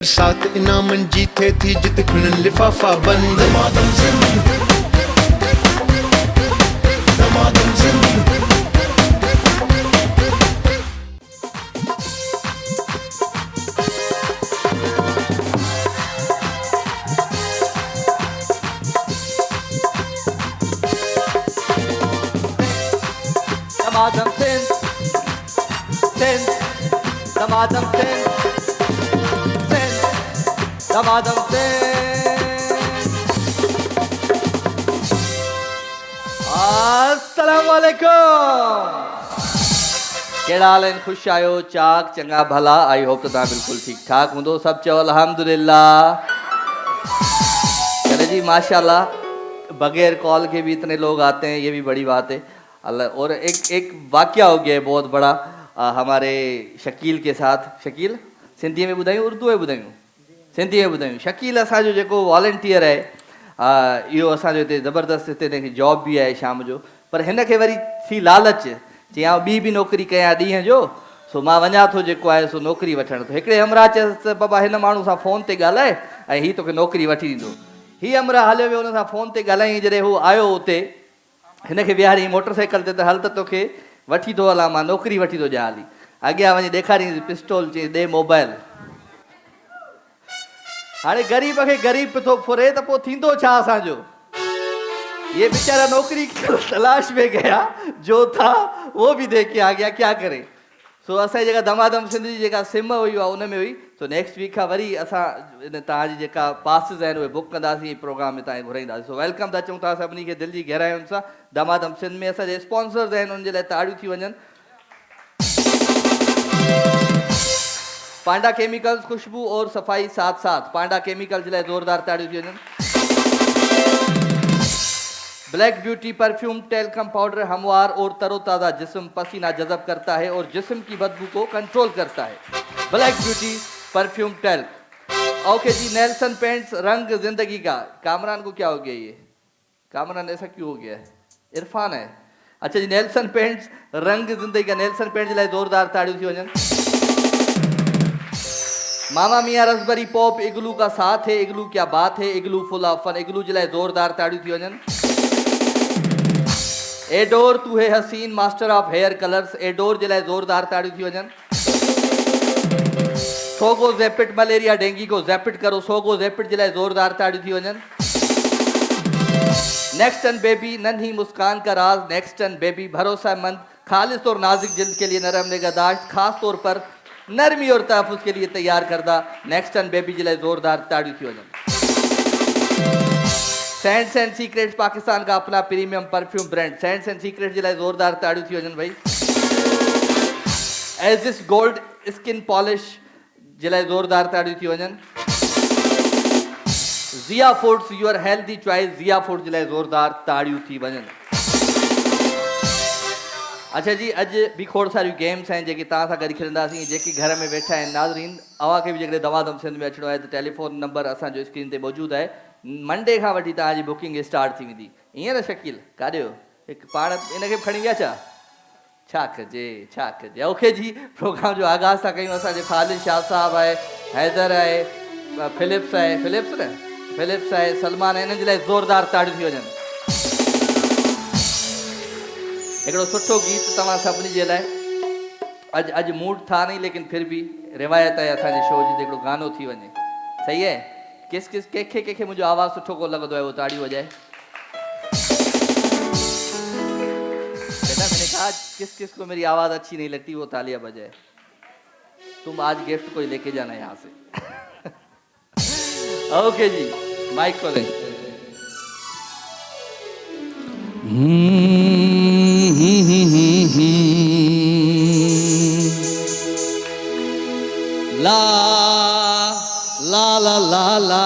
सात इनामन जीते थी जित खुलन लिफाफा बंद। दमादम जिंद, दमादम जिंद। Damadım sen, damadım sen, damadım sen. अस्सलामुअलैकुम। केड़ा हाल आहिनि? ख़ुशि आहियो? चाक चङा भला? आई होप त तव्हां बिल्कुलु ठीकु ठाक हूंदो। सभु चओ अल्हम्दुलिल्लाह। चले जी माशाल्लाह। बगैर कॉल के भी इतने लोग आते हैं, ये भी बड़ी बात है अल्लाह। और एक वाक़या हो गया है बहुत बड़ा हमारे शकील के साथ। शकील सिंधी में ॿुधायूं उर्दू में ॿुधायूं? सिंधी में ॿुधायूं। शकील असांजो जेको वॉलंटियर आहे इहो असांजो हिते ज़बरदस्त हिते हिनखे जॉब बि आहे शाम जो, पर हिनखे वरी थी लालच चई आउं ॿी बि नौकिरी कयां ॾींहं जो, सो मां वञा थो जेको आहे सो नौकिरी वठण थो। हिकिड़े हमरा चयसि बाबा हिन माण्हू सां फ़ोन ते ॻाल्हाए ऐं हीअ तोखे नौकिरी वठी ॾींदो। हीअ हमरा हलियो वियो हुन सां फ़ोन ते ॻाल्हाईं। जॾहिं हू आयो उते हिनखे विहारी मोटरसाइकिल ते त हल त तोखे वठी थो हलां, मां नौकिरी वठी थो ॾियां हली। अॻियां वञी ॾेखारियईं पिस्टोल, चई ॾे मोबाइल। हाणे ग़रीब खे ग़रीब थो फुरे त पोइ थींदो छा असांजो? ये बेचारा नौकरी की तलाश में गया, जो था वो भी देख के आ गया, क्या करे। सो असांजी जेका दमादम सिंध जी जेका सिम हुई आहे उन में हुई। सो नेक्स्ट वीक खां वरी असां तव्हांजी जेका पासिस आहिनि उहे बुक कंदासीं, प्रोग्राम में तव्हांखे घुराईंदासीं। सो वेलकम था चऊं था सभिनी खे दिलि जी गहराइयुनि सां। दमादम सिंध में असांजे स्पॉन्सर्स आहिनि, उनजे लाइ ताड़ियूं थी वञनि। पांडा केमिकल्स, खुशबू और सफाई साथ साथ। पांडा केमिकल जे लाइ ज़ोरदार ताड़ियूं थी वञनि। Black Beauty perfume talcum powder हमवार और तरोताज़ा जिस्म पसीना जज़ब करता है और जिस्म की बदबू को कंट्रोल करता है। Black Beauty perfume talc. Okay जी, नेल्सन पेंट्स, रंग जिंदगी का। कामरान को क्या हो गया? ये कामरान ऐसा क्यों हो गया है? इरफान है। अच्छा जी, नेल्सन पेंट्स, रंग जिंदगी का। नेल्सन पेंट्स जे लाइ ज़ोरदार ताड़ियूं थी वञनि। मामा मियाँ रसबरी पॉप, इग्लू का साथ है, इग्लू क्या बात है, Igloo full of fun. Igloo जे लाइ ज़ोरदार ताड़ियूं थी वञनि। एडोर तू है हसीन, master of hair colours. Adore जे लाइ ज़ोरदार ताड़ियूं थी वञनि। सोगो ज़ैपिट, मलेरिया डेंगी को ज़ैपिट करो। सोगो ज़ैपिट जे लाइ ज़ोरदार ताड़ियूं थी वञनि। नेक्स्टन बेबी, नन्ही मुस्कान का राज। नेक्स्टन बेबी भरोसेमंद, खालिस और नाजुक जिल्द के लिए नरम निगहदाश्त, खास तौर पर नरमी और तहफ़्फ़ुज़ के लिए तैयार करदा। नेक्स्टन बेबी जे लाइ ज़ोरदार ताड़ियूं थी वञनि। सेंट्स एंड सीक्रेट्स, पाकिस्तान का अपना premium perfume brand. Scents and secrets जे लाइ ज़ोरदार ताड़ियूं थी वञनि भाई। एज़िस गोल्ड स्किन पॉलिश जे लाइ ज़ोरदार ताड़ियूं थी वञनि। Zia foods, your healthy choice. Zia food जे लाइ ज़ोरदार ताड़ियूं थी वञनि। अच्छा जी, अॼु बि खोड़ सारियूं गेम्स आहिनि जेके तव्हां सां गॾु खेॾंदासीं। जेके घर में वेठा आहिनि नाज़रीन, अव्हांखे बि जेकॾहिं दमादम सिंध में अचिणो आहे त टेलीफोन नंबर असांजो स्क्रीन ते मौजूदु आहे। मंडे खां वठी तव्हांजी बुकिंग स्टार्ट थी वेंदी। ईअं न शकील? काॾे हो? हिकु पाण इनखे बि खणी विया छा? छा कजे, छा कजे। ओके जी, प्रोग्राम जो आगाज़ था कयूं। असांजो ख़ालिद शाह साहब आहे, हैदर आहे, फिलिप्स आहे, फिलिप्स आहे, सलमान आहे। इन्हनि जे लाइ ज़ोरदार ताड़ियूं थी वञनि। हिकिड़ो सुठो गीत तव्हां सभिनी जे लाइ। अॼु मूड था नहीं, लेकिन फिर भी रिवायत आहे असांजे शो जी, हिकिड़ो गानो थी वञे। सही है? कंहिंखे मुंहिंजो आवाज़ु सुठो कोन लॻंदो आहे, उहो ताड़ियूं वॼाए। बेटा मैंने कहा किस को मेरी आवाज़ अच्छी नहीं लगती वो तालियां बजाए। तुम आज गिफ्ट कोई लेके जाना यहाँ से। ओके जी, माइक खोलें। ला ला ला ला ला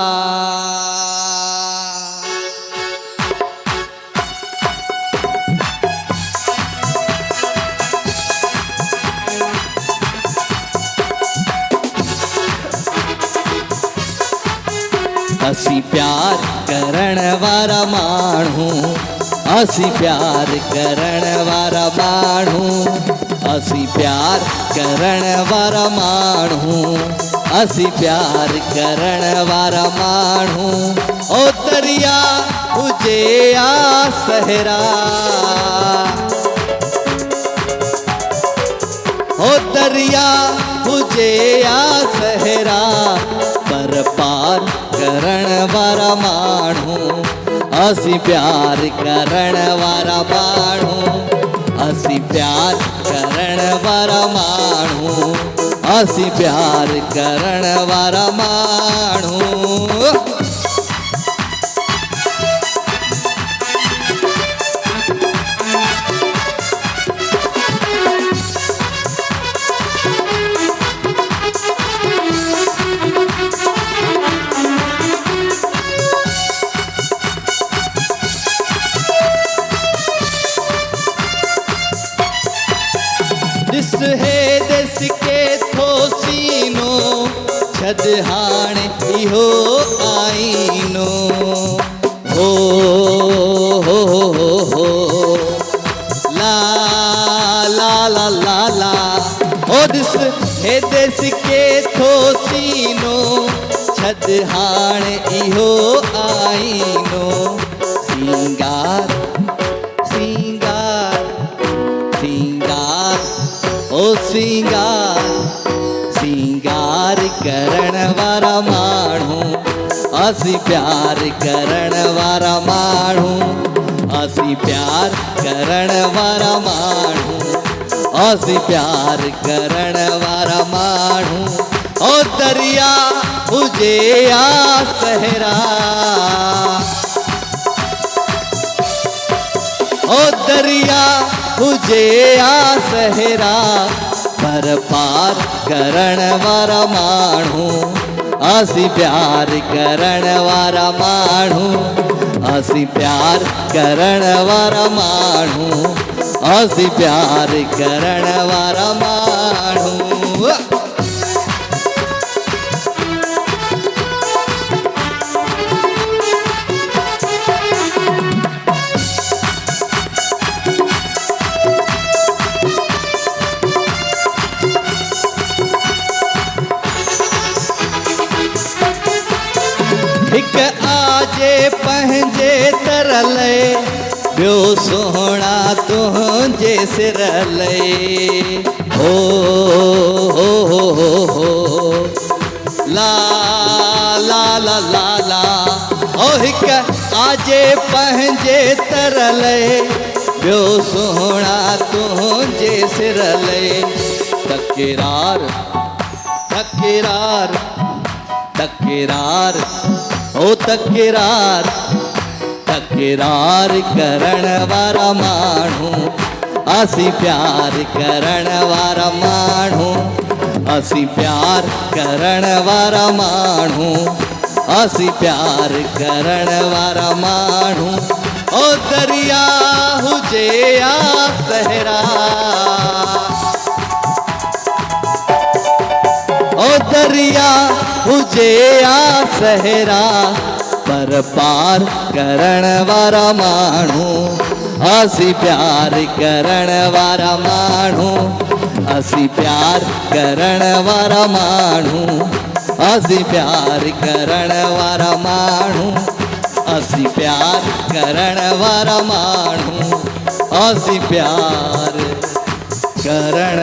असी प्यार करण वारा माण्हू, असी प्यार करण वारा माण्हू, असी प्यार करण वारा माण्हू, असी प्यार करण वारा माण्हू ओ दरिया हुजे या सहरा ओ दरिया हुजे या सहरा पर पार करण वारा माण्हू असी प्यार करण वारा माण्हू असी प्यार करण वारा माण्हू असी प्यार करण वारा माण्हू दिस है देश के थो सीनो छद हाणे इहो आईनो हो ला ला ला ला ला ओ दिस है देश के थो सीनो छद हाणे इहो आईनो सिंगार सिंगार सिंगार ओ सिंगार सिंगार करण वारा माण्हू असी प्यार करण वारा माण्हू असी प्यार करण वारा माण्हू असी प्यार करण वारा माण्हू ओ दरिया हुजे या सहरा ओ दरिया हुजे या सहरा पर पार करण वारा माण्हू असी प्यार करण वारा माण्हू असी प्यार करण वारा माण्हू असी प्यार करण वारा माण्हू हिक आजे पंहिंजे तरले ॿियो सोहणा तुंहिंजे सिरले हो ला ला ला ला ला ओ हिक आजे पंहिंजे तरले ॿियो सोहणा तुंहिंजे सिरले तकरार तकरार तकरार ओ तकरार तकरार करण वारा माण्हू असी प्यार करण वारा माण्हू असी प्यार करण वारा माण्हू असी प्यार करण वारा माण्हू ओ दरिया हुजे या सहरा ओ दरिया हुजे या सहरा पर पार करण वारा माण्हू असी प्यार करण वारा माण्हू असी प्यार करण वारा माण्हू असी प्यार करण वारा माण्हू असी प्यार करण वारा माण्हू असी प्यार करण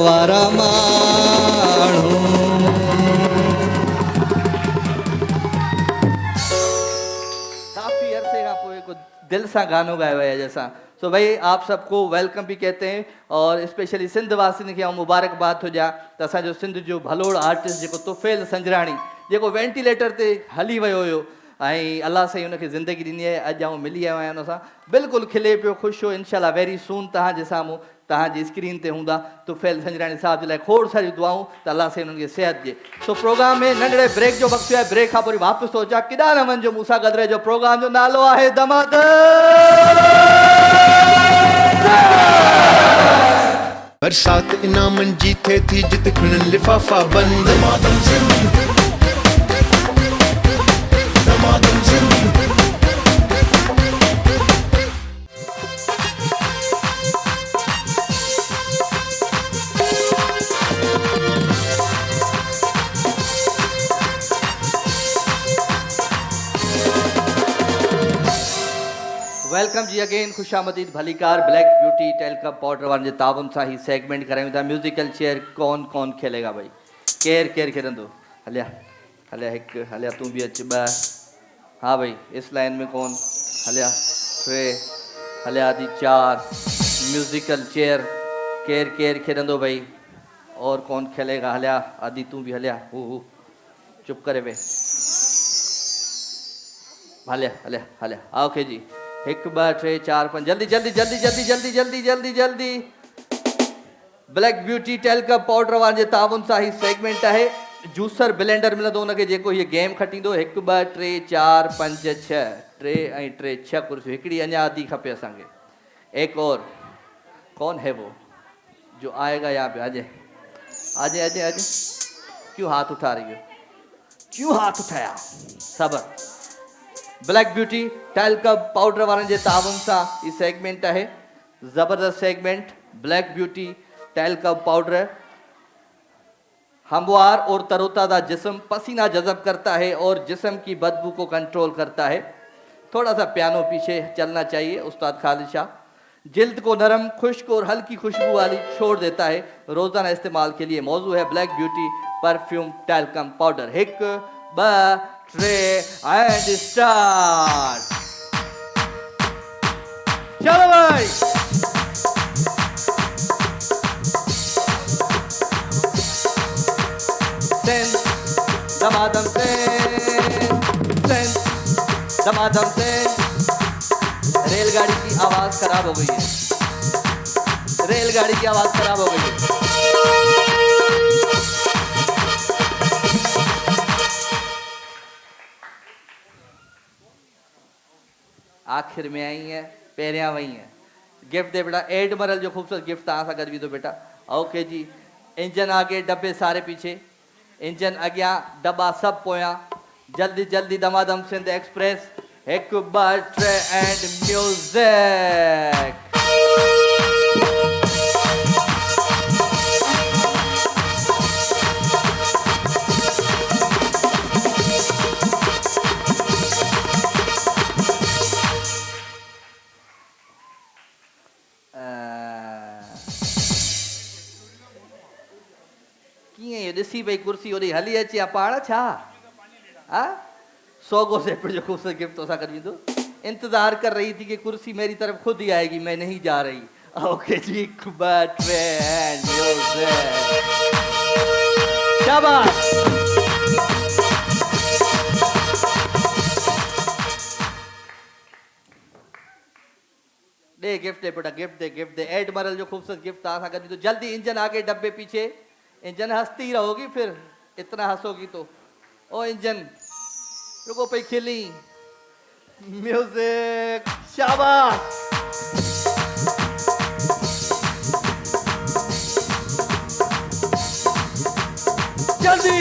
वारा माण्हू दिल सा गानो गाया हुआ है जैसा तो भाई आप सबको वेलकम भी कहते हैं और स्पेशली सिंध वासियुनि खे मुबारकबाद हो जा तो असांजो सिंध जो भलोड़ आर्टिस्ट जेको तुफ़ैल संजराणी जेको वेंटिलेटर ते हली वियो हुयो ऐं अल्लाह साईं हुनखे ज़िंदगी ॾिनी आहे अॼु आउं मिली आयो आहियां हुन सां बिल्कुलु खिले पियो ख़ुशि हो इंशाल्लाह वेरी सून तव्हांजे साम्हूं तव्हांजी स्क्रीन ते हूंदा तुफ़ैल संजराणी साहब जे लाइ खोड़ सारियूं दुआऊं त अल्लाह साईं हुननि खे सिहत ॾिए सो प्रोग्राम में नंढड़े ब्रेक जो वक़्तु आहे ब्रेक खां पोइ वापसि थो अचां किॾा न वञिजो मूंसां गॾु रहिजो प्रोग्राम जो नालो आहे बरसात इनामनि जी थिए थी जित खिलनि लिफ़ाफ़ा बंद दमादम सिंध दमादम सिंध वेलकम जी अगेन खुशामदीद भलीकार ब्लैक ब्यूटी टेलकम पाउडर वाले तावन सा ही सेगमेंट करेंगे था म्यूजिकल चेयर कौन कौन खेलेगा भाई केर केर खेलंदो हलिया हलिया हिक हलिया तू भी अच ब हाँ भाई इस लाइन में कौन हलिया टे हलिया आदि 4 म्यूजिकल चेयर केर केर खेलंदो भाई और कौन खेलेगा हलिया आदि तू भी हलिया हु चुप करे वे हलिया हलिया हलिया ओके जी 1 2 3 4 5 जल्दी जल्दी जल्दी जल्दी जल्दी जल्दी जल्दी जल्दी ब्लैक ब्यूटी टेलकम पाउडर वाले तावन सा ही सेगमेंट है जूसर ब्लेंडर मिलंदो उनखे जेको ये गेम खटींदो 1 2 3 4 5 6 3 ऐं 3 6 कुर्सियूं हिकिड़ी अञा आदि खपे असांखे एक और कौन है वो जो आएगा यहाँ पे अजय अजय अजय अजय क्यों हाथ उठा रही हो क्यों हाथ उठाया सबर ब्लैक ब्यूटी टेलकम पाउडर वारनि जे तावन सां ही सेगमेंट है ज़बरदस्त segment Black Beauty talcum powder हमवार और तरोताज़ा जिस्म पसीना जज़ब करता है और जिस्म की बदबू को कंट्रोल करता है थोड़ा सा पियानो पीछे चलना चाहिए उस्ताद खालिद शाह जिल्द को नरम खुश्क और हल्की खुशबू वाली छोड़ देता है रोजाना इस्तेमाल के लिए मौजू है Black Beauty perfume talcum powder 1 2 3 and start चलो भाई सेंस दमादम सेंस दमादम सेंस रेलगाड़ी की आवाज खराब हो गई है रेलगाड़ी की आवाज खराब हो गई है आखिर में आई है पैरिया वही है गिफ्ट दे बेटा एडमरल जो खूबसूरत गिफ्ट तव्हां सां गॾु बि थो बेटा ओके जी इंजन आगे डब्बे सारे पीछे इंजन अॻियां डब्बा सब पोयां जल्दी जल्दी दमादम सिंध एक्सप्रेस 1 2 3 एंड म्यूजिक कीअं इहो ॾिसी पई कुर्सी ओॾी हली अचे या पाण छा हा सोगो सेठ जो खूबसूरत गिफ्ट तो गॾु ईंदो इंतजार कर रही थी कि कुर्सी मेरी तरफ खुद ही आएगी मैं नहीं जा रही ओके जी शाबाश दे गिफ्ट दे बेटा गिफ्ट दे एडमरल जो खूबसूरत गिफ्ट तव्हां सां गॾु ईंदो जल्दी इंजन आगे डब्बे पीछे इंजन हंसती रहोगी फिर इतना हंसोगी तो ओ इंजन रुको पे खिली म्यूजिक शाबाश जल्दी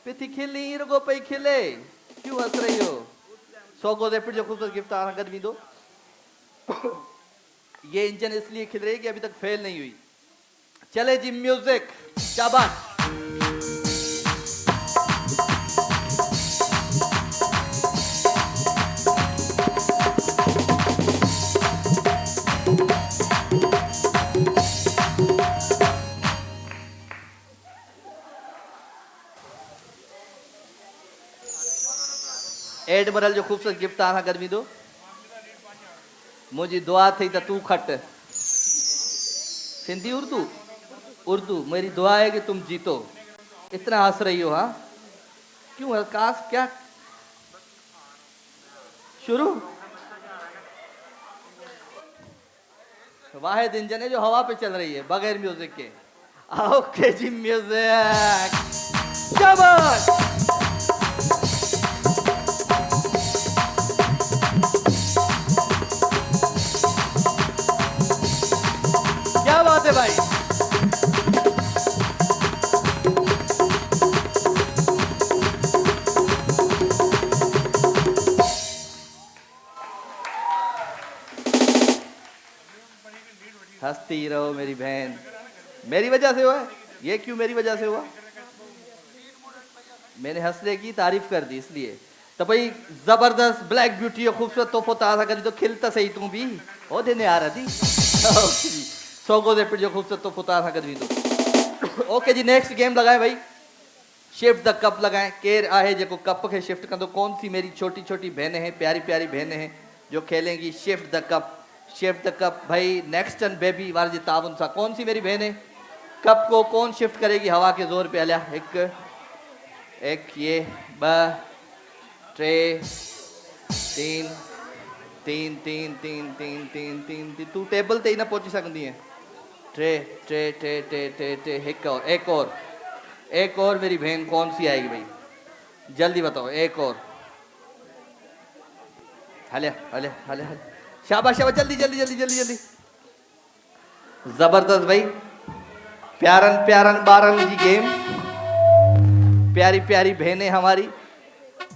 पिथी खिली रुको पे खिले क्यों हंस रही हो सोगो रेपिड जो खूबसूरत गिफ्ट आ गद दो ये इंजन इसलिए खिल रही है कि अभी तक फेल नहीं हुई चले जी म्यूजिक शाबाश एडमरल जो खूबसूरत गिफ्ट तव्हां सां गॾु दो मुझी दुआ थी तो तू खट सिंधी उर्दू उर्दू मेरी दुआ है कि तुम जीतो इतना हंस रही हो हाँ क्यों काश क्या शुरू वाहिद इंजन है जो हवा पे चल रही है बगैर म्यूजिक के ओके जी म्यूजिक शाबाश क्या बात है भाई हंसती रहो मेरी बहन मेरी वजह से हुआ है ये क्यों मेरी वजह से हुआ मैंने हंसने की तारीफ कर दी इसलिए। तो भाई जबरदस्त ब्लैक ब्यूटी और खूबसूरत तोहफो ताजा करी तो खिलता सही तू भी ओ देने आ रहा थी। सोगो दे पे जो खूबसूरत तोहफो ताजा करी तो ओके जी नेक्स्ट गेम लगाए भाई। शिफ्ट द कप लगाएं केर आहे जेको कप के शिफ्ट कर दो। कौन सी मेरी छोटी छोटी बहनें हैं प्यारी प्यारी बहनें हैं जो खेलेंगी shift the cup. Shift the cup भाई नेक्स्ट टन बेबी वार जी ताउन सा कौन सी मेरी बहनें कप को कौन शिफ्ट करेगी हवा के जोर पे हलिया। एक ये ब ट्रे तीन तीन तीन तीन तीन तीन तीन तू टेबल ते ही ना पहुंची सकती है। Tray tray tray tray tray tray एक और मेरी बहन कौन सी आएगी भाई जल्दी बताओ। एक और हले हले हले हले शाबाश शाबाश जल्दी जल्दी जल्दी जल्दी जल्दी। जबरदस्त भाई प्यारन प्यारन बारन जी गेम प्यारी प्यारी बहनें हमारी।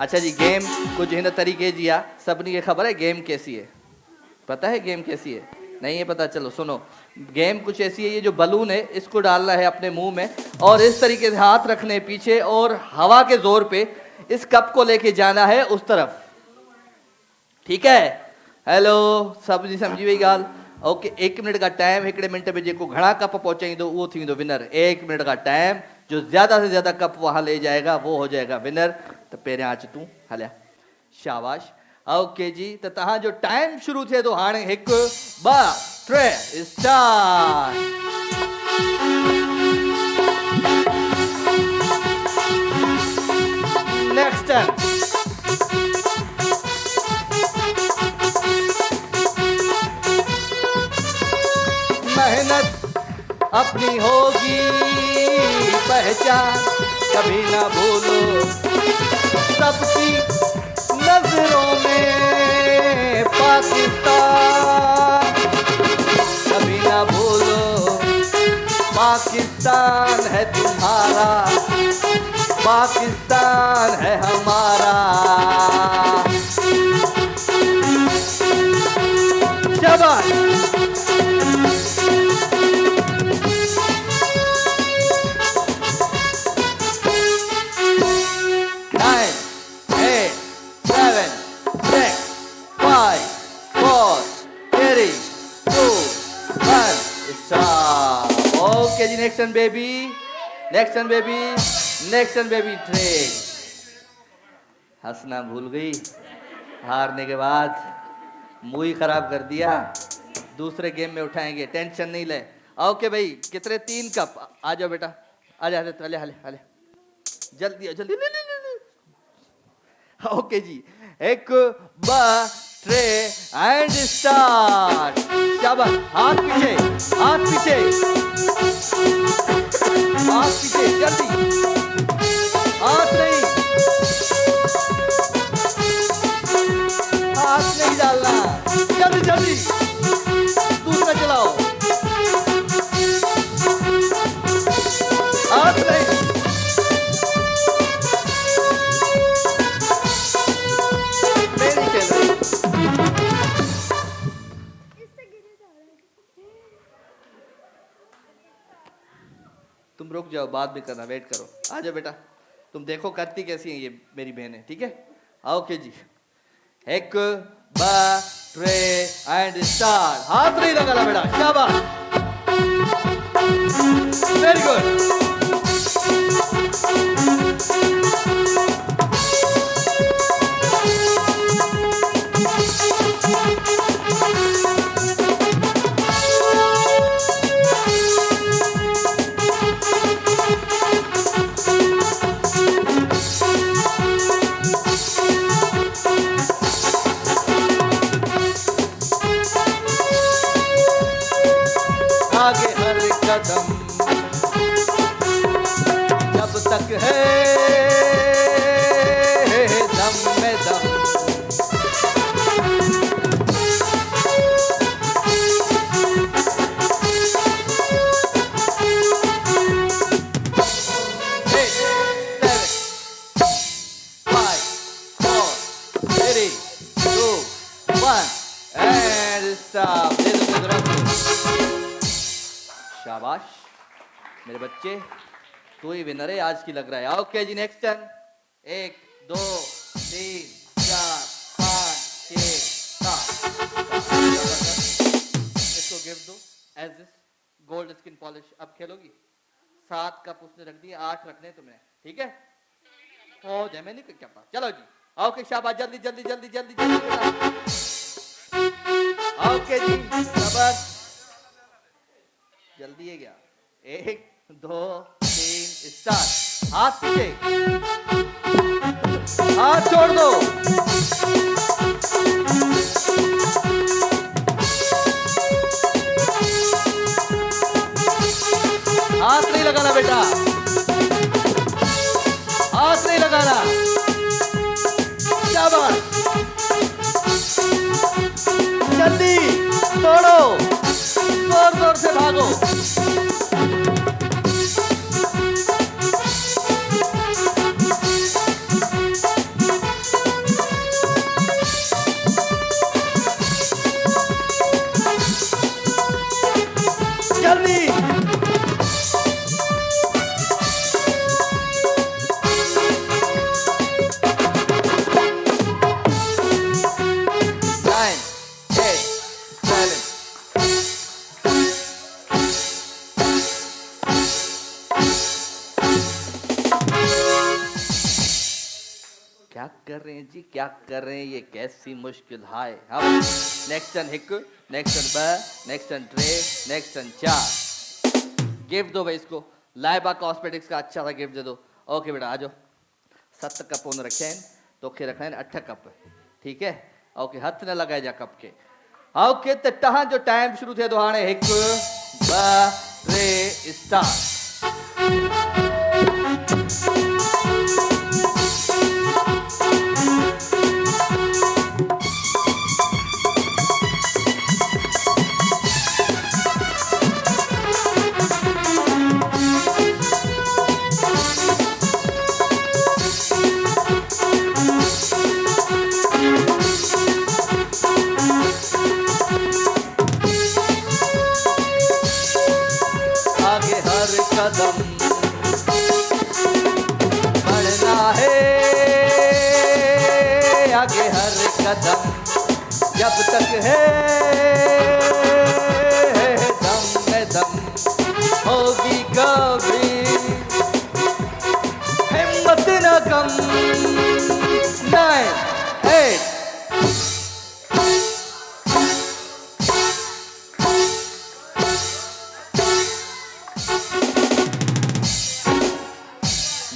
अच्छा जी गेम कुछ इन तरीके जी आ सबनी के खबर है गेम कैसी है पता है गेम कैसी है नहीं है पता चलो सुनो। गेम कुछ ऐसी है ये जो बलून है इसको डालना है अपने मुंह में और इस तरीके से हाथ रखने पीछे और हवा के जोर पे इस कप को लेके जाना है उस तरफ। ठीक है हेलो सब जी समझी वही गाल। ओके 1 मिनट का टाइम 1 मिनट में जेको घना कप पहुंचाईंदो वो थींदो विनर। 1 मिनट का टाइम जो ज्यादा से ज्यादा कप वहां ले जाएगा वो हो जाएगा विनर। तो पहिरियां अच तूं हलिया शाबाश। ओके जी तो तहां जो टाइम शुरू थे तो हाणे 1 2 3 स्टार्ट। नेक्स्ट टर्न मेहनत अपनी होगी पहचान कभी ना भूलो सबकी नजरों में पाकिस्तान कभी ना भूलो पाकिस्तान है तुम्हारा पाकिस्तान है हमारा। शाबाश next turn baby next turn baby next turn baby tray. हंसना भूल गई हारने के बाद मुंह ही खराब कर दिया। दूसरे गेम में उठाएंगे टेंशन नहीं ले। ओके भाई कितने 3 कप आ जाओ बेटा आ जा हले हले हले जल्दी जल्दी ले ले ले। ओके जी 1 2 ट्रे एंड स्टार्ट। शाबाश हाथ पीछे हाथ पीछे हाथ पीछे जल्दी हाथ नहीं डालना जल्दी जल्दी दूसरा चलाओ हाथ नहीं मेरी खेल रही। तुम रुक जाओ बाद में करना वेट करो आ जाओ बेटा तुम देखो करती कैसी है ये मेरी बहनें। ठीक है ओके जी 1 2 3 एंड स्टार्ट। हाथ नहीं लगाना बेटा शाबाश वेरी गुड। आगे हर कदम जब तक है दम में दम शाबाश मेरे बच्चे तू ही विनर है आज की लग रहा है। ओके जी नेक्स्ट टर्न 1 2 3 4 5 6 7। इसको गिफ्ट दो as this gold skin polish. अब खेलोगी। 7 कप उसने रख दिए, 8 रखने तुम्हें, ठीक है? हो जाए, मैं नहीं क्या पास। चलो जी, ओके शाबाश, जल्दी जल्दी जल्दी जल्दी जल्दी बेटा। ओके जी शाबाश, जल्दी है क्या? 1 2 3 स्टार्ट। हाथ पीछे, हाथ छोड़ दो। हाथ नहीं लगाना बेटा, हाथ नहीं लगाना। शाबाश, जल्दी तोड़ो, जोर जोर से भागो। जल्दी, नाइन 8 7। क्या कर रहे हैं जी, क्या कर रहे हैं? ये कैसी मुश्किल है। अब नेक्स्ट टन हिक, नेक्स्ट टन ब, next turn three, next turn 4। Gift दो भाई इसको, लाइबा कॉस्मेटिक्स का अच्छा सा गिफ्ट दे दो। ओके बेटा आ जाओ। 7 कप उन रखे हैं, तो खे रखा है 8 कप, ठीक है? ओके, हथ न लगाए जा कप के। ओके, तो तहां जो टाइम शुरू थे तो हाणे हिक ब ट्रे स्टार्ट। आगे हर कदम बढ़ना है, आगे हर कदम जब तक है दम में दम होगी कभी हिम्मत न कम। 9 8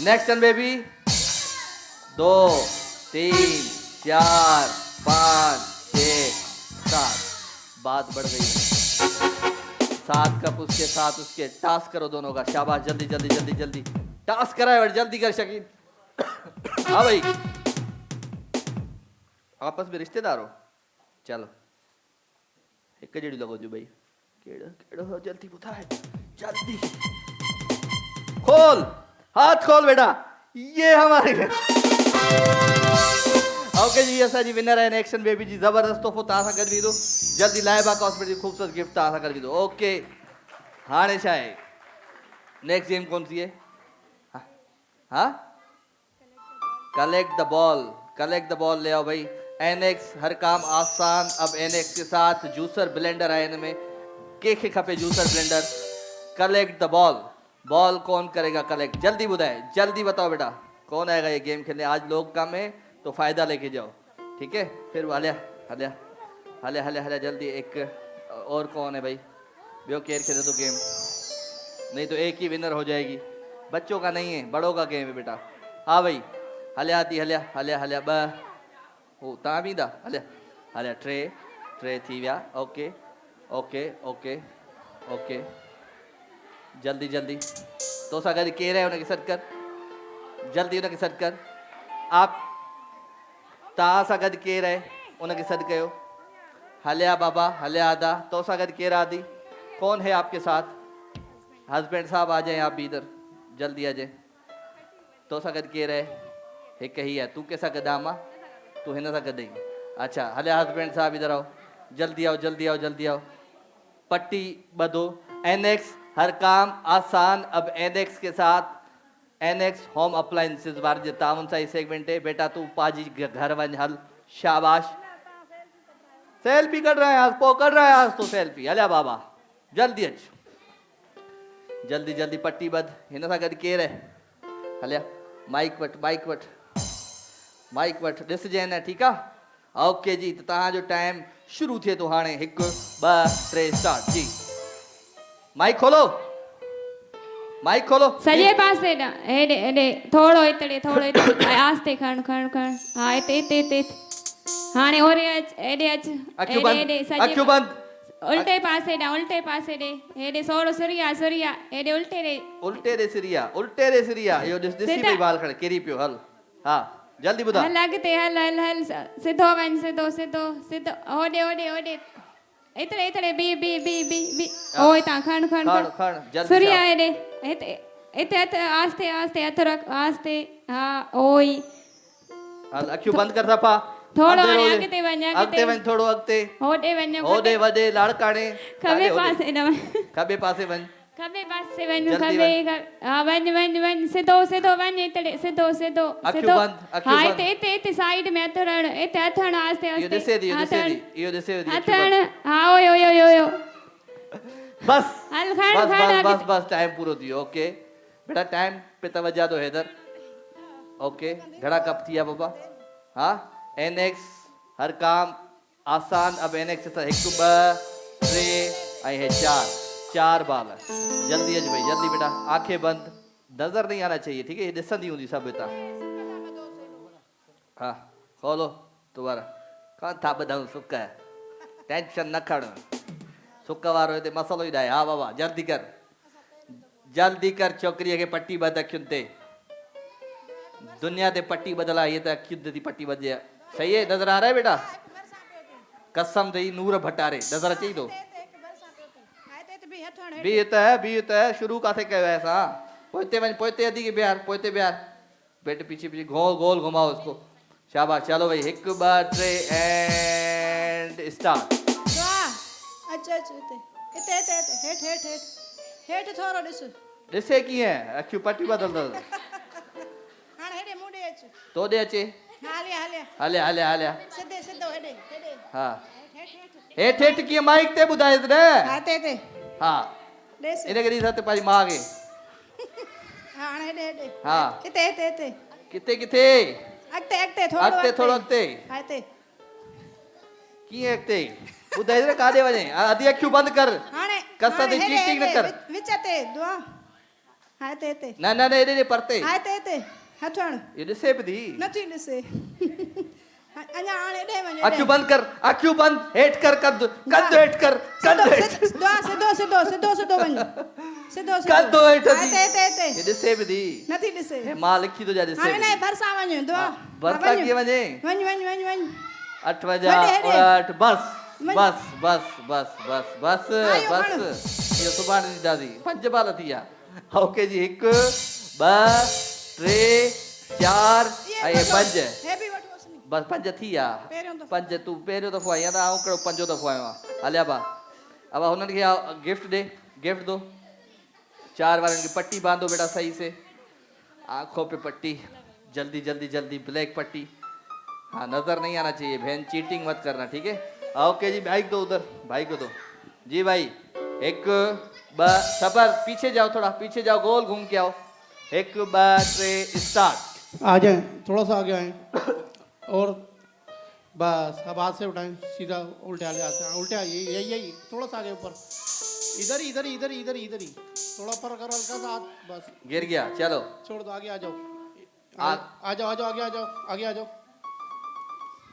नेक्स्ट टर्न बेबी। 2 3 4 5 6 7। बात बढ़ गई। 7 कप उसके साथ उसके। टास्क करो दोनों का। शाबाश, जल्दी जल्दी जल्दी जल्दी टास्क कराए, जल्दी कर शकील। हाँ भाई, आपस में रिश्तेदार हो, चलो एक जड़ी लगो जो भाई। केड़ो केड़ो हो, जल्दी बुधाए, जल्दी खोल, हाथ खोल बेटा। ये हमारे घर। ओके जी, ऐसा जी विनर है एक्शन बेबी जी। जबरदस्त तोहफो तव्हां सां गॾु ईंदो जल्दी। लाइबा कॉस्मेटिक खूबसूरत गिफ्ट तव्हां सां गॾु ईंदो। ओके, हाणे छा आहे नेक्स्ट गेम कौन सी है? हाँ, collect the ball. Collect the ball ले आओ भाई। एनएक्स हर काम आसान। अब एनएक्स के साथ जूसर ब्लेंडर है इनमें। के खपे juicer blender. Collect the ball. Ball कौन करेगा कलेक्ट? जल्दी बुधाए, जल्दी बताओ बेटा कौन आएगा ये गेम खेलने। आज लोग कम है तो फायदा लेके जाओ, ठीक है? फिर हलिया हलिया हलिया हलिया हलिया जल्दी। एक और कौन है भाई? बियो केयर खेले तो गेम, नहीं तो एक ही विनर हो जाएगी। बच्चों का नहीं है, बड़ों का गेम है बेटा। हाँ भाई, हलिया थी हलिया हलिया हलिया ब ओ ता भी दा हलिया हलिया ट्रे ट्रे थी विया। ओके ओके ओके ओके, जल्दी जल्दी। तो सा गॾु केरु आहे हुनखे सॾु कर, जल्दी हुनखे सॾु कर। आप तव्हां सां गॾु केरु आहे उनखे सॾु कयो। हलिया बाबा हलिया आदा। तो सा गॾु केरु आदि? कौन है आपके साथ? हस्बैंड साहब आ जाए आप भी इधर, जल्दी आ जाए। तो सा गॾु केरु है? हिकु ही है। तू कंहिंसां गॾु आहे मां? तू हिन सां गॾु आई। अच्छा हलिया हस्बैंड साहब इधर आओ, जल्दी आओ जल्दी आओ जल्दी आओ। पट्टी ॿधो। एनएक्स हर काम आसान। अब एनएक्स के साथ एनएक्स होम अप्लायंसेस वार जे तावन सां सेगमेंट है बेटा तू पाजी घर वन हल शाबाश सेल्फी कर रहा है आज पो कर रहा है आज तो सेल्फी हलिया बाबा जल्दी अच जल्दी जल्दी पट्टी बद हिन सां गॾु केरु आहे हलिया माइक वट ॾिसजे न ठीकु आहे ओके जी त तव्हांजो टाइम शुरू थिए थो हाणे 1 2 3 स्टार्ट जी माइक खोलो सॼे पासे ॾांहुं हेॾे हेॾे थोरो हितड़े आस्ते खण हा हिते हाणे ओरे अच हेॾे अच अखियूं हेॾे बंद उल्टे पासे ॾे हेॾे सोरो सुरिया हेॾे उल्टे ॾे उल्टे रे सिरिया इहो ॾिसी पई बाल खड़े किरी पियो हल हा जल्दी ॿुधा हल अॻिते हल सिधो वञ सिधो होॾे हितड़े बी ओ हितां खण जल्दी सुरिया हेॾे हिते हथ आस्ते हथ रख आस्ते हा ओई हल अखियूं बंद कर सफ़ा थोड़ो अॻिते वञ थोड़ो अॻिते होॾे वञ होॾे वॾे लाड़काणे खॿे पासे न वञ खॿे पासे वञ हा वञ सिधो वञ हितड़े सिधो हा हिते साइड में हथ हण आस्ते इहो ॾिसे थी हथ हण हा ओयो बस हल बस टाइम पूरो थी वियो ओके बेटा टाइम पे तवज्जो दो हैदर ओके घड़ा कप थिया बाबा हाँ एनएक्स हर काम आसान अब एनएक्स 1 2 3 आई है 4 बाल जल्दी अच भाई जल्दी बेटा आंखें बंद नजर नहीं आना चाहिए ठीक है ये ॾिसंदी हूंदी सभु हितां हाँ खोलो दोबारा कान था ॿुधायूं सुख टेंशन न खण सुख वारो हिते मसलो ई न आहे हा बाबा जल्दी कर छोकिरीअ खे पट्टी ॿध अखियुनि ते दुनिया ते पट्टी ॿधल आहे ये त अखियुनि ते थी पट्टी ॿधे सही है नजर आ रहा है बेटा कसम दई नूर भटारे नजर अचई थो बी त शुरू काथे कयो है असां पोइते वञ पोइते अधी के बिहार बेटे पीछे गोल घुमाओ उसको शाबाश चलो भाई 1 2 3 एंड स्टार्ट हेठ थोरो ॾिसे कीअं अखियूं पट्टी बदल अथव हाणे हेॾे मुंडे अच तो ॾे अचे हलिया सिधो हेॾे हा हेठ कीअं माइक ते ॿुधाएसि न हा ते हा ॾेस इन करे साथे पंहिंजी माउ खे हाणे हेॾे हा हिते किथे अॻिते थोरो अॻिते हा हिते कीअं अॻिते ॿुधाएसि न काॾे वञे अधी अखियूं बंदि कर हाणे कस ते चीटिंग न कर विच ते दुआ हा हिते न हेॾे परते हा हिते हथ हण ये ॾिसे बि थी नथी ॾिसे अञा हाणे हेॾे वञ अखियूं बंद हेठ कर कद हेठ कर दुआ सिधो वञ सिधो कद हेठ हिते ये ॾिसे बि थी नथी ॾिसे हे मां लिखी थो जा ॾिसे हाणे न भरसा वञ दुआ भरसा कीअं वञे वञ 8 बस ये सुभाणे जी दादी 5 बाल थी विया ओके जी 1 2 3 4 ऐं 5 बस 5 थी विया 5 तूं पहिरियों दफ़ो आई आहे त आउं कहिड़ो 5 दफ़ो आयो आहियां हलिया बा अब हुननि खे गिफ्ट दो 4 वारनि खे पट्टी बांधो बेटा सही से आंखों पे पट्टी जल्दी ब्लैक पट्टी हाँ नजर नहीं आना चाहिए बहन चीटिंग मत करना ठीक है ओके जी बाइक दो उधर भाई को दो जी भाई 1 2 सबर पीछे जाओ थोड़ा पीछे जाओ गोल घूम के आओ 1 2 3 स्टार्ट आ जाए थोड़ा सा आगे आए और बस अब हाथ से उठाएं सीधा उल्टे आगे उल्टे आइए यही थोड़ा सा आगे ऊपर इधर ही थोड़ा ऊपर करो हल्का सा हाथ बस गिर गया चलो छोड़ दो आगे आ जाओ आगे आ जाओ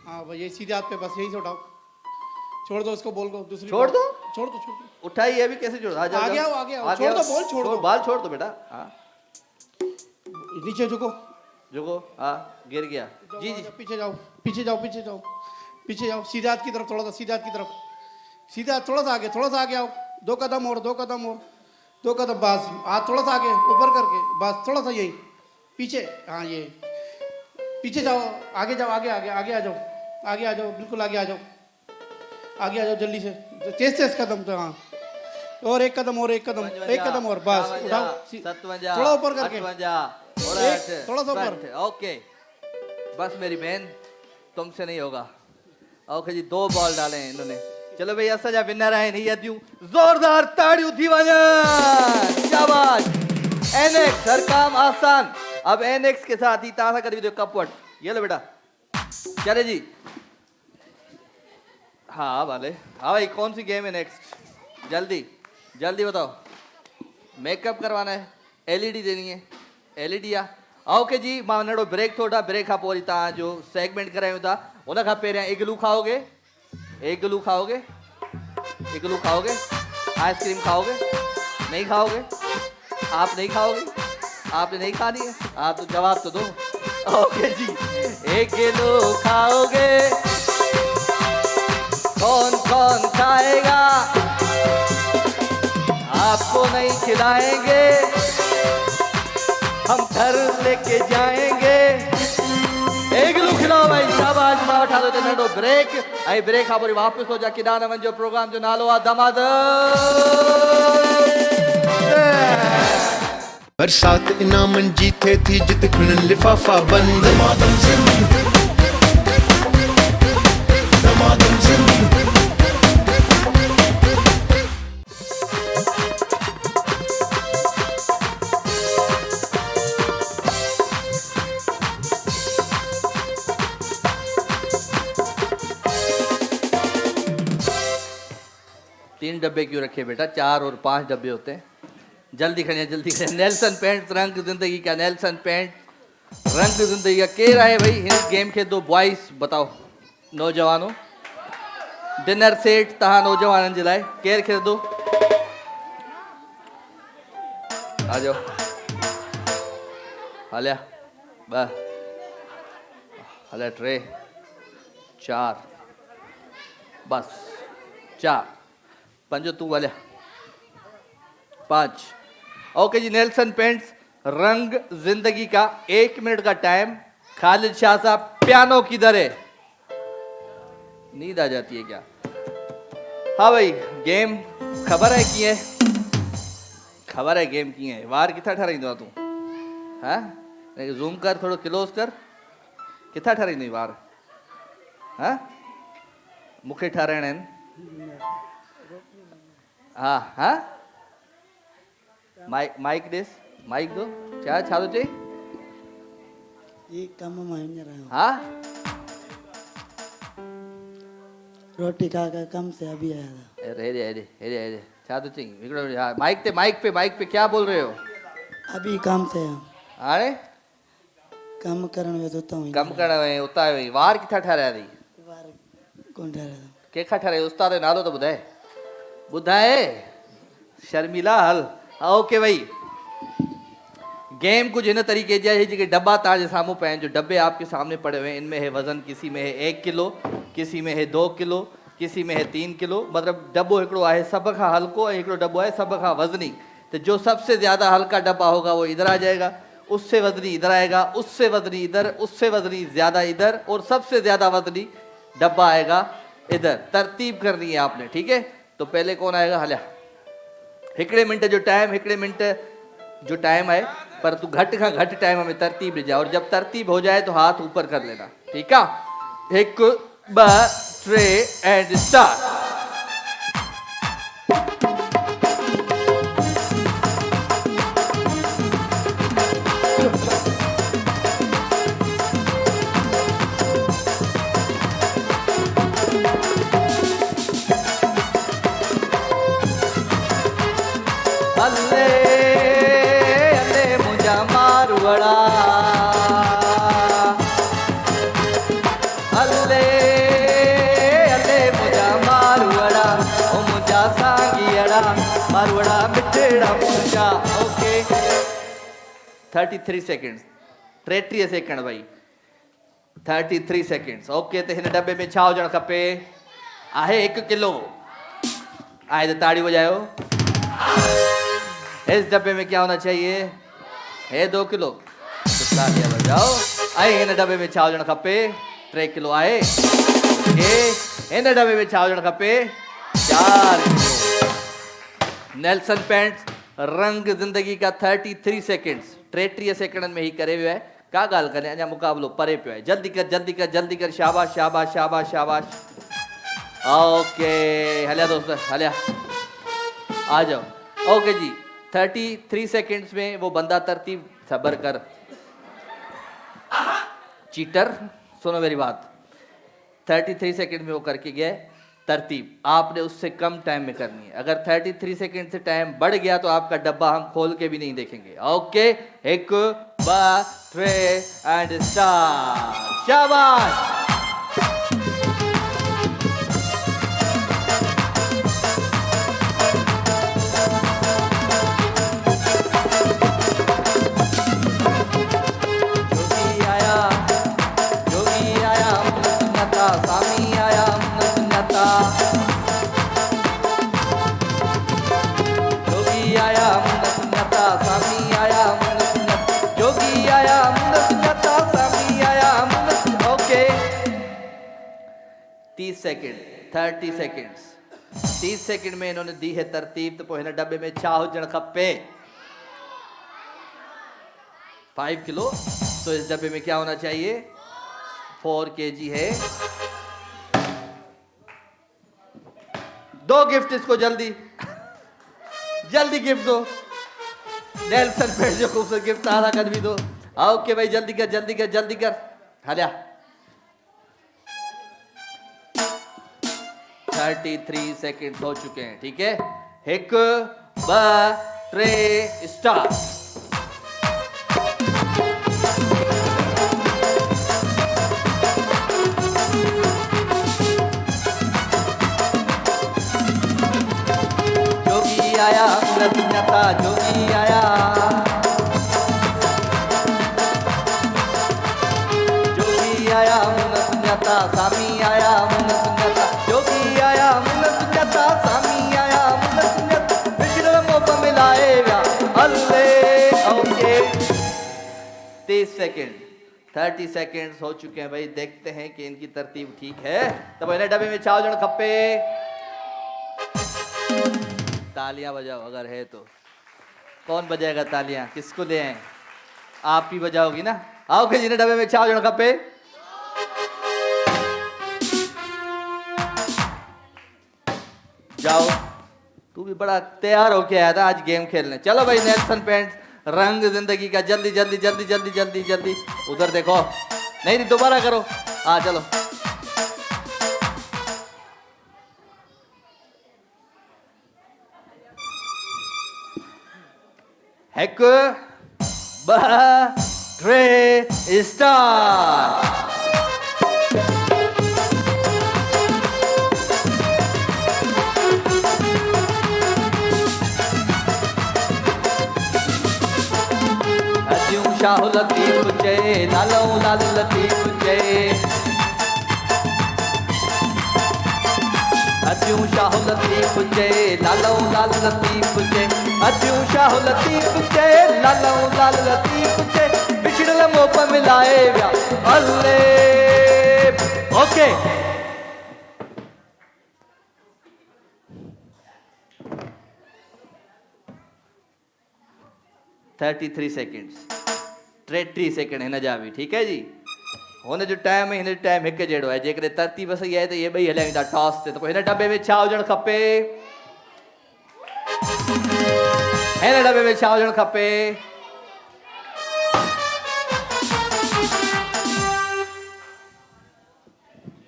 हाँ भाई यही सीधे हाथ पे बस यही से उठाओ छोड़ दो उसको बोल को दूसरी छोड़ दो उठाई ये भी कैसे छोड़ आगे आओ छोड़ दो बोल छोड़ दो बाल छोड़ दो बेटा हाँ नीचे झुको हाँ गिर गया जी पीछे जाओ सीधे हाथ की तरफ थोड़ा सा सीधे हाथ की तरफ सीधे हाथ थोड़ा सा आगे आओ 2 कदम और 2 कदम बस हाथ थोड़ा सा आगे ऊपर करके बस थोड़ा सा यही पीछे हाँ ये पीछे जाओ आगे आ जाओ बिल्कुल आगे आ जाओ जल्दी से तेज कदम तो हाँ और एक कदम और बस उठाओ थोड़ा ऊपर करके थोड़ा सा ऊपर। ओके, बस मेरी बहन, तुमसे नहीं होगा। ओके जी, 2 बॉल डाले हैं इन्होंने। चलो भैया, सजा विनर आहे नहीं अद्यू, जोरदार ताड़ियों थी वजन, शाबाश। एनएक्स, हर काम आसान। अब एनएक्स के साथ ही तासा कर दो कपवट। ये लो बेटा, चले जी। हाँ वाले, हाँ भाई, कौन सी गेम है नेक्स्ट? जल्दी जल्दी बताओ। मेकअप करवाना है, एलईडी देनी है, एलईडी आ। ओके जी, मां नड़ो ब्रेक थोड़ा, ब्रेक खां पोइ तव्हां जो सेगमेंट करायूं था उन खां पहिरियां इगलू खाओगे, इगलू खाओगे, इगलू खाओगे, आइसक्रीम खाओगे, नहीं खाओगे? आप नहीं खाओगे? आपने नहीं खानी है? आप तो जवाब तो दो। ओके जी, एक किलो खाओगे, कौन कौन खाएगा? आपको नहीं खिलाएंगे, हम घर लेके जाएंगे। एक किलो खिलाओ भाई, शाबाश। मां उठा दो नंढो ब्रेक, ऐं ब्रेक खां पोइ वापसि हो जा किॾा न वञिजो। प्रोग्राम जो नालो आहे बरसात इनामन जी थे थी जित खिणन लिफाफा बंद। तीन डब्बे क्यों रखे बेटा? 4 और 5 डब्बे होते हैं। जल्दी खड़िया, जल्दी खड़िया। नेल्सन पेंट, रंग जिंदगी का। नेल्सन पेंट, रंग जिंदगी का। केर आहे भाई हिन गेम खे? 2 बॉयज़ बताओ, नौजवानों। डिनर सेट तव्हां नौजवाननि जे लाइ केर खेॾंदो? आ जाओ। हलिया 2, हलिया 3, 4, बस 4, 5 तू हलिया 5। ओके जी, नेल्सन पेंट्स, रंग जिंदगी का। 1 मिनट का टाइम। खालिद शाह साहब, पियानो किधर है? नींद आ जाती है क्या? हाँ भाई, गेम खबर है की है? खबर है गेम की है? वार किथा ठहराईंदो तू? हाँ, ज़ूम कर, थोड़ो क्लोज कर। किथा ठहराईंदो वार? हाँ, मूंखे ठहराइणा आहिनि। हाँ हाँ, माइक ॾेस, माइक दो। छा छा थो चई? ये कम में हींअर आयो। हाँ, रोटी खा कर कम से अभी आया था। अरे हेरे हेरे हेरे हेरे, छा थो चई? हिकिड़ो हाँ, माइक पे क्या बोल रहे हो? अभी काम से आया। हाणे कम करण में तो हूँ। कम करण वई, उतां वई। वार किथां ठहराया अथई? बार कौन ठहरा था? कंहिंखां ठहराई? उस्ताद जो नालो तो ॿुधाए। ॿुधाए, शर्मिला। हल ओके भाई, गेम कुछ इन तरीके जा है जेके डब्बा तव्हांजे साम्हूं पिया आहिनि। जो डब्बे आपके सामने पड़े हुए हैं, इनमें है वजन, किसी में है 1 किलो, किसी में है 2 किलो, किसी में है 3 किलो। मतलब डब्बो हिकिड़ो आहे सब खां हल्को, हिकिड़ो डब्बो आहे सब खां वजनी। तो जो सबसे ज़्यादा हल्का डब्बा होगा वो इधर आ जाएगा, उससे वजनी इधर आएगा, उससे वजनी इधर, उससे वजनी ज़्यादा इधर, और सबसे ज़्यादा वजनी डब्बा आएगा इधर। तरतीब करनी है आपने, ठीक है? तो पहले कौन आएगा? हलिया, हिकिड़े मिनट जो टाइम, हिकिड़े मिनट जो टाइम है, पर तू घट खां घट टाइम में तरतीब ॾिजां, और जब तरतीब हो जाए तो हाथ ऊपर कर लेना, ठीक है? 1 2 3 एंड स्टार्ट। अल्ले अल्ले मुंहिंजा मारवड़ा, अल्ले अल्ले मुंहिंजा मारवड़ा, ओ मुंहिंजा साॻियड़ा मारवड़ा मिठड़ा मुंहिंजा। ओके, 33 सेकेंड्स, 33 सेकेंड भाई, 33 सेकेंड्स। ओके, तो हिन डब्बे में छा हुजणु खपे? आहे 1 किलो। आहे तो ताड़ी बजायो। इस डब्बे में क्या होना चाहिए? है 2 किलो। तो तालियां बजाओ। आए इन डब्बे में छा हुजणु खपे? 3 किलो आहे। इन डब्बे में छा हुजणु खपे? 4 किलो। नेल्सन पेंट्स, रंग जिंदगी का 33 सेकेंड्स। टेटीह सेकंड में ही करे वियो आहे का ॻाल्हि करे अञा मुक़ाबिलो परे पियो आहे जल्दी कर जल्दी कर जल्दी कर शाबाश शाबाश शाबाश शाबाश ओके हलिया दोस्त हलिया आ जाओ ओके जी 33 सेकंड्स में वो बंदा तरतीब सबर कर चीटर सुनो मेरी बात 33 सेकंड में वो करके गया तरतीब आपने उससे कम टाइम में करनी है अगर 33 सेकंड से टाइम बढ़ गया तो आपका डब्बा हम खोल के भी नहीं देखेंगे ओके 1 2 3 एंड स्टार्ट शाबाश सेकंड 30 सेकंड्स 30 सेकंड में इन्होंने दी है तरतीब तो पोइ हिन डब्बे में छा हुजण खपे 5 किलो तो इस डब्बे में क्या होना चाहिए 4 kg है 2 गिफ्ट इसको जल्दी जल्दी गिफ्ट दो नेल्सन पेट जो खूबसूरत गिफ्ट आधा कर भी दो ओके भाई जल्दी कर जल्दी कर जल्दी कर हलिया 33 सेकंड हो चुके हैं ठीक है 1 2 3 स्टार्ट जोगी आया दुनिया जोगी आया जोगी आया दुनिया सामी आया दुनिया जोगी आया दुनिया सामी आया दुनिया बिगड़ मोप मिलाए अल्ले ओके 30 सेकंड 30 सेकंड्स हो चुके हैं भाई देखते हैं कि इनकी तरतीब ठीक है तो पहले डब्बे में छा जण खपे तालियां बजाओ अगर है तो कौन बजाएगा तालियां किसको ले आए आप ही बजाओगी ना आओ के जिन्हें डब्बे में छा जण खपे जाओ तू भी बड़ा तैयार होके आया था आज गेम खेलने चलो भाई नेल्सन पेंट्स रंग जिंदगी का जल्दी जल्दी जल्दी जल्दी जल्दी जल्दी उधर देखो नहीं दोबारा करो हाँ चलो एक ब ट्रे स्टार्ट शाह लतीफ जय लालो लाल लतीफ जय अजू शाह लतीफ जय लालो लाल लतीफ जय अजू शाह लतीफ जय लालो लाल लतीफ जय बिछड़ल मोप मिलाए व्या अल्ले ओके $33 सेकंड्स 33 सेकंड हिन जा बि ठीक है जी हुन जो टाइम हिन जो टाइम हिकु जहिड़ो आहे जेकॾहिं तरतीब सही आहे त इहे ॿई हलायूं था टॉस ते त पोइ हिन डब्बे में छा हुजणु खपे हिन डब्बे में छा हुजणु खपे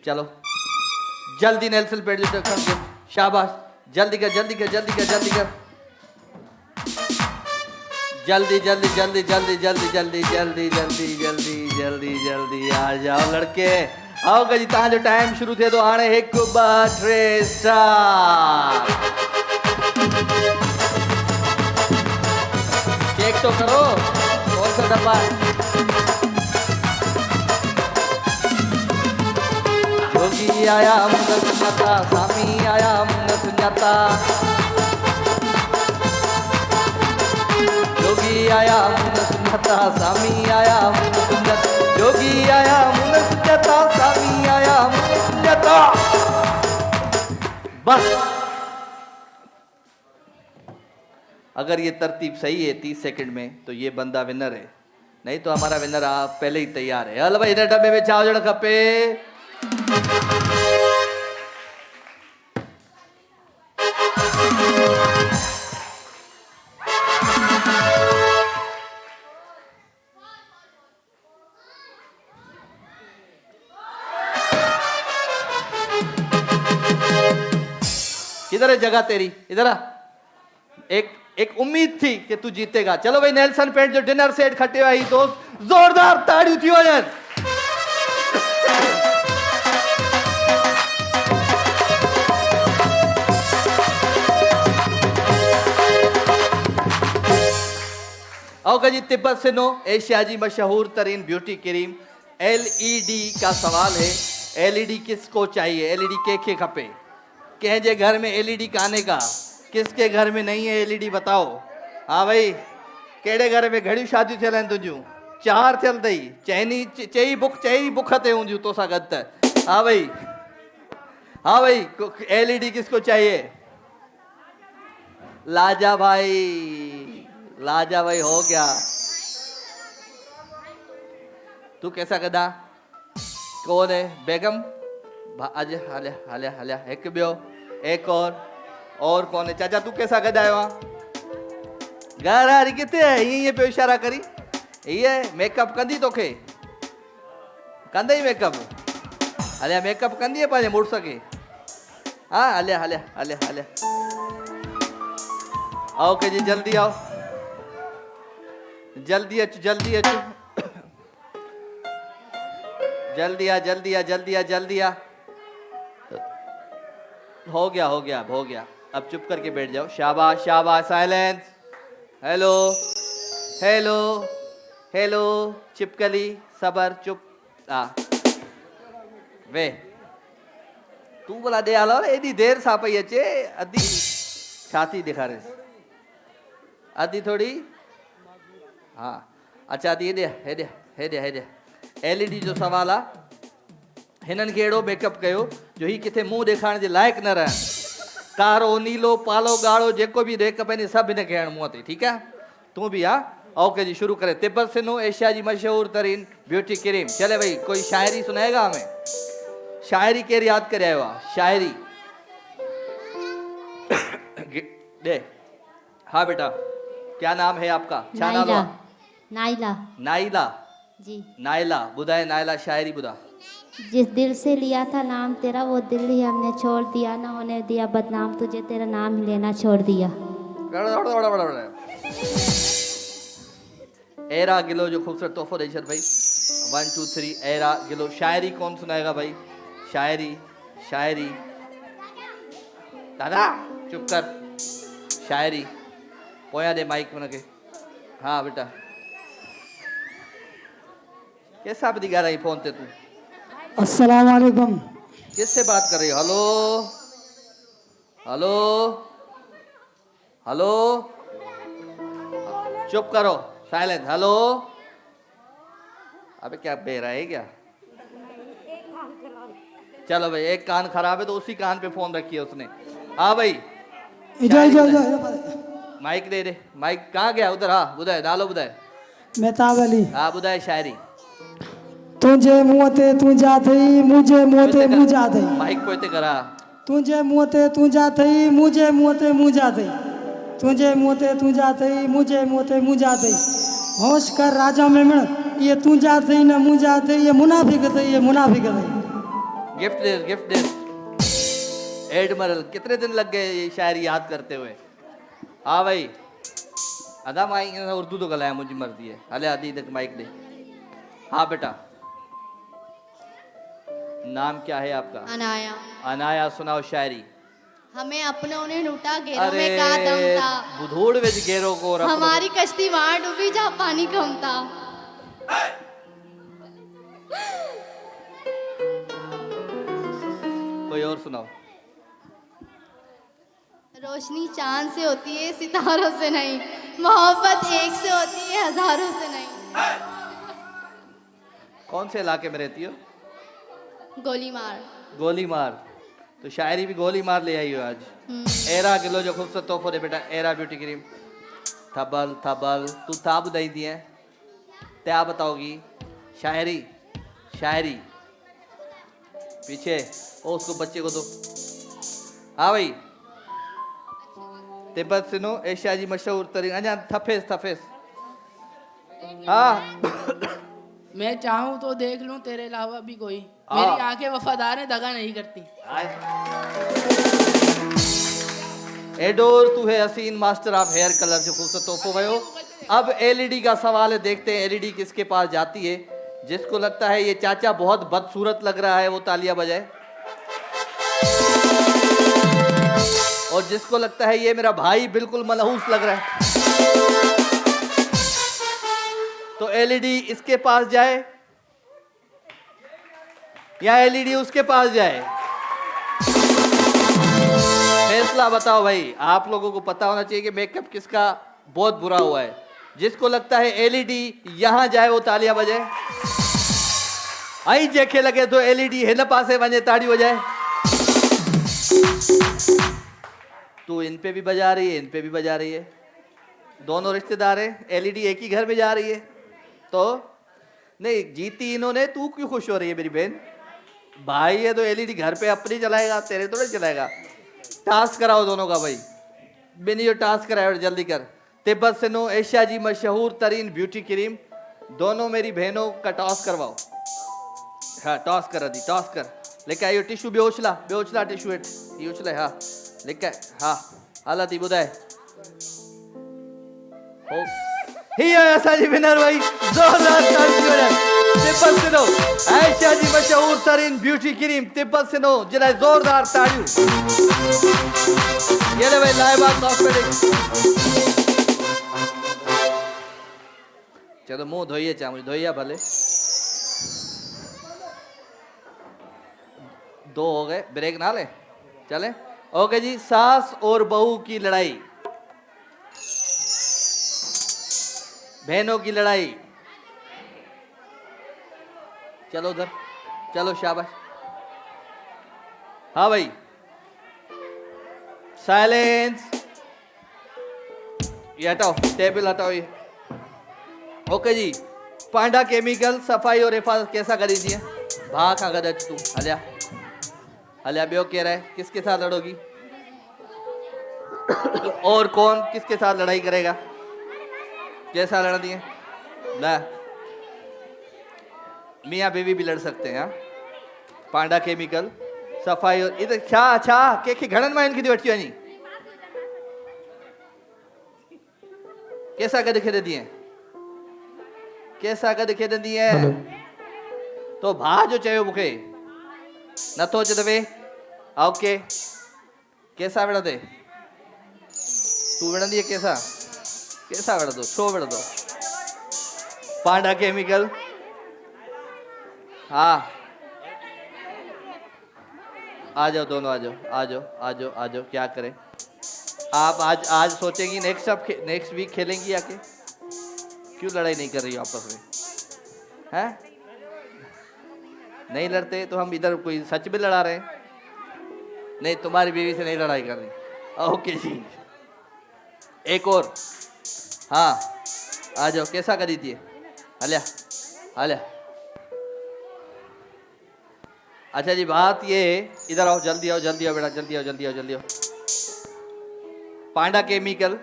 चलो जल्दी नेल्सन पेट जो शाबाश जल्दी कर जल्दी कर जल्दी कर जल्दी कर जल्दी जल्दी जल्दी जल्दी जल्दी जल्दी जल्दी जल्दी जल्दी जल्दी जल्दी आ जाओ लड़के आओ जी तव्हांजो टाइम शुरू थिए थो हाणे 1 2 3 स्टार्ट चेक तो करो कौन सा डब्बा जोगी आया सुन्नता सामी आया सुन्नता जोगी आया सुन्नता सामी आया सुन्नता जोगी आया सुन्नता सामी आया सुन्नता बस अगर ये तरतीब सही है 30 सेकंड में तो ये बंदा विनर है, नहीं तो हमारा विनर आप पहले ही तैयार है। हल भाई, इन डब्बे में छा हुजण खपे। किधर है जगह तेरी, इधर आ। एक उम्मीद थी कि तू जीतेगा। चलो भाई, नेल्सन पेंट जो डिनर सेट खटे हुआ ही दोस्त, जोरदार ताड़ी थी वजन। आओ जी, तिब्बत से नो एशिया जी मशहूर तरीन ब्यूटी क्रीम LED का सवाल है। LED किसको चाहिए? LED के खपे? कंहिंजे घर में LED काने का? किसके घर में नहीं है LED बताओ। हाँ भाई, केड़े घर में घड़ी शादी थियल आहिनि तुंहिंजूं? 4 थियल अथई। चई बुख ते हूंदियूं तोसां गॾु त। हाँ भाई, हाँ भाई, LED किसको चाहिए? लाजा भाई, लाजा भाई हो गया। तू कैसा गदा? कौन है? बेगम अज हलिया हलिया हलिया। एक बियो, एक और कौन है? चाचा तू कैसा गदा है? वहाँ घर वारी किथे है? ये पे इशारा करी। ये मेकअप कंदी तोखे? कंदई मेकअप? हलिया मेकअप कंदी है पंहिंजे मुड़ुस खे? हाँ हलिया हलिया हलिया हलिया। आओ के जी, जल्दी आओ, जल्दी अच, जल्दी अच, जल्दी आ, जल्दी आ, जल्दी आ, जल्दी आ। हो गया हो गया हो गया। अब चुप करके बैठ जाओ। शाबाश शाबाश, साइलेंस। हेलो हेलो हेलो, चिपकली, सबर, चुप। वे तू बोला दे आलो एडी देर सा पई अचे। अधी छाती दिखारे, अधी थोड़ी। हाँ अच्छा, अधी हेॾे हेॾे हेॾे हेॾे। LED जो सवाल आहे। हिननि खे अहिड़ो मेकअप कयो जो ही किथे मुंहुं ॾेखारण जे लाइक़ु न रहनि। कारो, नीलो, पालो, ॻाढ़ो, जेको बि मेकअप आहिनि सभु हिनखे हण मुंहं ते। ठीकु आहे? तूं बि आ। ओके जी, शुरू करें। तिब्बत सिनो एशिया जी मशहूर तरीन ब्यूटी क्रीम। चले भाई, कोई शायरी सुनाएगा हमें? शायरी केर याद करे आयो आहे? शायरी दे। हाँ बेटा, क्या नाम है आपका? छा नालो आहे? नाइला। नाइला जी। नाइला ॿुधाए, नाइला शायरी ॿुधा। जिस दिल से लिया था नाम तेरा वो दिल ही हमने छोड़ दिया, ना होने दिया बदनाम तुझे, तेरा नाम ही लेना छोड़ दिया। एरा गिलो जो खूबसूरत तोहफो दे छॾ भाई। 1 2 3 एरा गिलो। शायरी कौन सुनाएगा भाई? शायरी शायरी। दादा चुप कर। शायरी पोया दे माइक उनके। हाँ बेटा, कैसा भी गा रही फोन ते तू? अस्सलाम वालेकुम। किससे बात कर रही हो? हेलो हेलो हेलो, चुप करो, साइलेंट। हेलो, अबे क्या बेरा है क्या? चलो भाई, एक कान खराब है तो उसी कान पे फोन रखी है उसने। हाँ भाई, माइक दे दे। माइक कहाँ गया? उधर। हाँ बुधाए, नालो बुधाए। मेहताब अली। हाँ बुधाए शायरी। तुझे मुँह ते तू जा थई, मुझे मुँह ते मुँह जा थई। माइक पोइते करा। तुझे मुँह ते तू जा थई, मुझे मुँह ते मुँह जा थई। तुझे मुँह ते तू जा थई, मुझे मुँह ते मुँह जा थई। होश कर राजा मेमण, ये तू जा थई न मुँह जा थई, ये मुनाफिक थई, ये मुनाफिक थई। गिफ्ट दे, गिफ्ट दे। एडमरल, कितने दिन लग गए ये शायरी याद करते हुए? हाँ भाई, अदा माइक उर्दू तो गलाया, मुझी मर्जी है। हले आदि तक माइक दे। हाँ बेटा, नाम क्या है आपका? अनाया। अनाया, सुनाओ शायरी। हमें अपनों ने लूटा, घेरों में का दम था। बुधोड़ विच घेरों को रखो। हमारी कश्ती वहां डूबी जहाँ पानी कम था। कोई और सुनाओ। रोशनी चांद से होती है, सितारों से नहीं। मोहब्बत एक से होती है, हजारों से नहीं। कौन से इलाके में रहती हो? गोली मार। गोली मार। तो शायरी भी गोली मार ले आई हो आज। एरा गिलो जो खूबसूरत तोहफो दे बेटा। Era beauty cream. Thabal Thabal तू था बुधाई दी है क्या बताओगी शायरी शायरी पीछे ओ उसको बच्चे को दो हाँ भाई तिब्बत सिनो एशिया जी मशहूर तरीन अञा थफेस थफेस हाँ मैं चाहूँ तो देख लूं तेरे अलावा भी कोई मेरी आंखें वफादार है दगा नहीं करती एडोर तू है हसीन मास्टर ऑफ हेयर कलर जो खूबसूरत तोहफो भयो अब एलईडी का सवाल है देखते हैं एलईडी किसके पास जाती है जिसको लगता है ये चाचा बहुत बदसूरत लग रहा है वो तालियां बजाए और जिसको लगता है ये मेरा भाई बिल्कुल मनहूस लग रहा है तो एलईडी इसके पास जाए या एलईडी उसके पास जाए फैसला बताओ भाई आप लोगों को पता होना चाहिए कि मेकअप किसका बहुत बुरा हुआ है जिसको लगता है एलईडी यहां जाए वो तालियां बजाए आई जेके लगे तो एलईडी हिन पासे वने ताड़ी हो जाए तू इन पे भी बजा रही है इन पे भी बजा रही है दोनों रिश्तेदार है एलईडी एक ही घर में जा रही है तो नहीं जीती इन्होंने तू क्यों खुश हो रही है मेरी बहन भाई है तो एलईडी घर पे अपनी चलाएगा तेरे तो नहीं चलाएगा टास्क कराओ दोनों का भाई बिनी जो टास्क कराओ जल्दी कर तिब्बत सिनो एशिया जी मशहूर तरीन ब्यूटी क्रीम दोनों मेरी बहनों का टॉस करवाओ हाँ टॉस कर दी टॉस कर लेके आइयो टिश्यू बेहोचला टिश्यू यूचला हाँ लेके हाँ हालत ही बुधाए हो ही है ऐसा जी विनर भाई जोरदार तालियां तिब्बत सिनो एशिया जी मशहूर तरीन ब्यूटी क्रीम तिब्बत सिनो जिला जोरदार तालियों ये ले भाई लाइबा कॉस्मेटिक्स चलो मुंह धोइए चामुड़ी धोइए भले दो हो गए ब्रेक ना ले चले ओके जी सास और बहू की लड़ाई बहनों की लड़ाई चलो उधर चलो शाबाश हाँ भाई साइलेंस ये हटाओ टेबल हटाओ ये ओके जी पांडा केमिकल सफाई और हिफाजत कैसा करी दिए भाग खा गद तू हलिया हलिया ब्यो कह रहा है किसके साथ लड़ोगी और कौन किसके साथ लड़ाई करेगा कैसा लड़ दिए ला मियाँ बीवी भी लड़ सकते हैं हाँ पांडा केमिकल सफाई और इधर छा छा के घड़न में इनकी वठी वही कैसा गद खेद दिए कैसा गद खेद दिए तो भा जो चयो मूंखे नथो अचे वे ओके कैसा विढ़ंदे तू विढ़ंदी है कैसा कैसा विढ़ंदो छो विढ़ंदो पांडा केमिकल हाँ आ जाओ दोनों आ जाओ आ जाओ आ जाओ आ जाओ क्या करें आप आज सोचेंगी नेक्स्ट वीक खेलेंगी आके क्यों लड़ाई नहीं कर रही हो आपस में हैं नहीं लड़ते तो हम इधर कोई सच में लड़ा रहे हैं नहीं तुम्हारी बीवी से नहीं लड़ाई कर रही ओके जी एक और हाँ आ जाओ कैसा कर दीजिए हलिया हलिया अच्छा जी बात ये इधर आओ जल्दी आओ जल्दी आओ बेटा जल्दी आओ जल्दी आओ जल्दी आओ पांडा केमिकल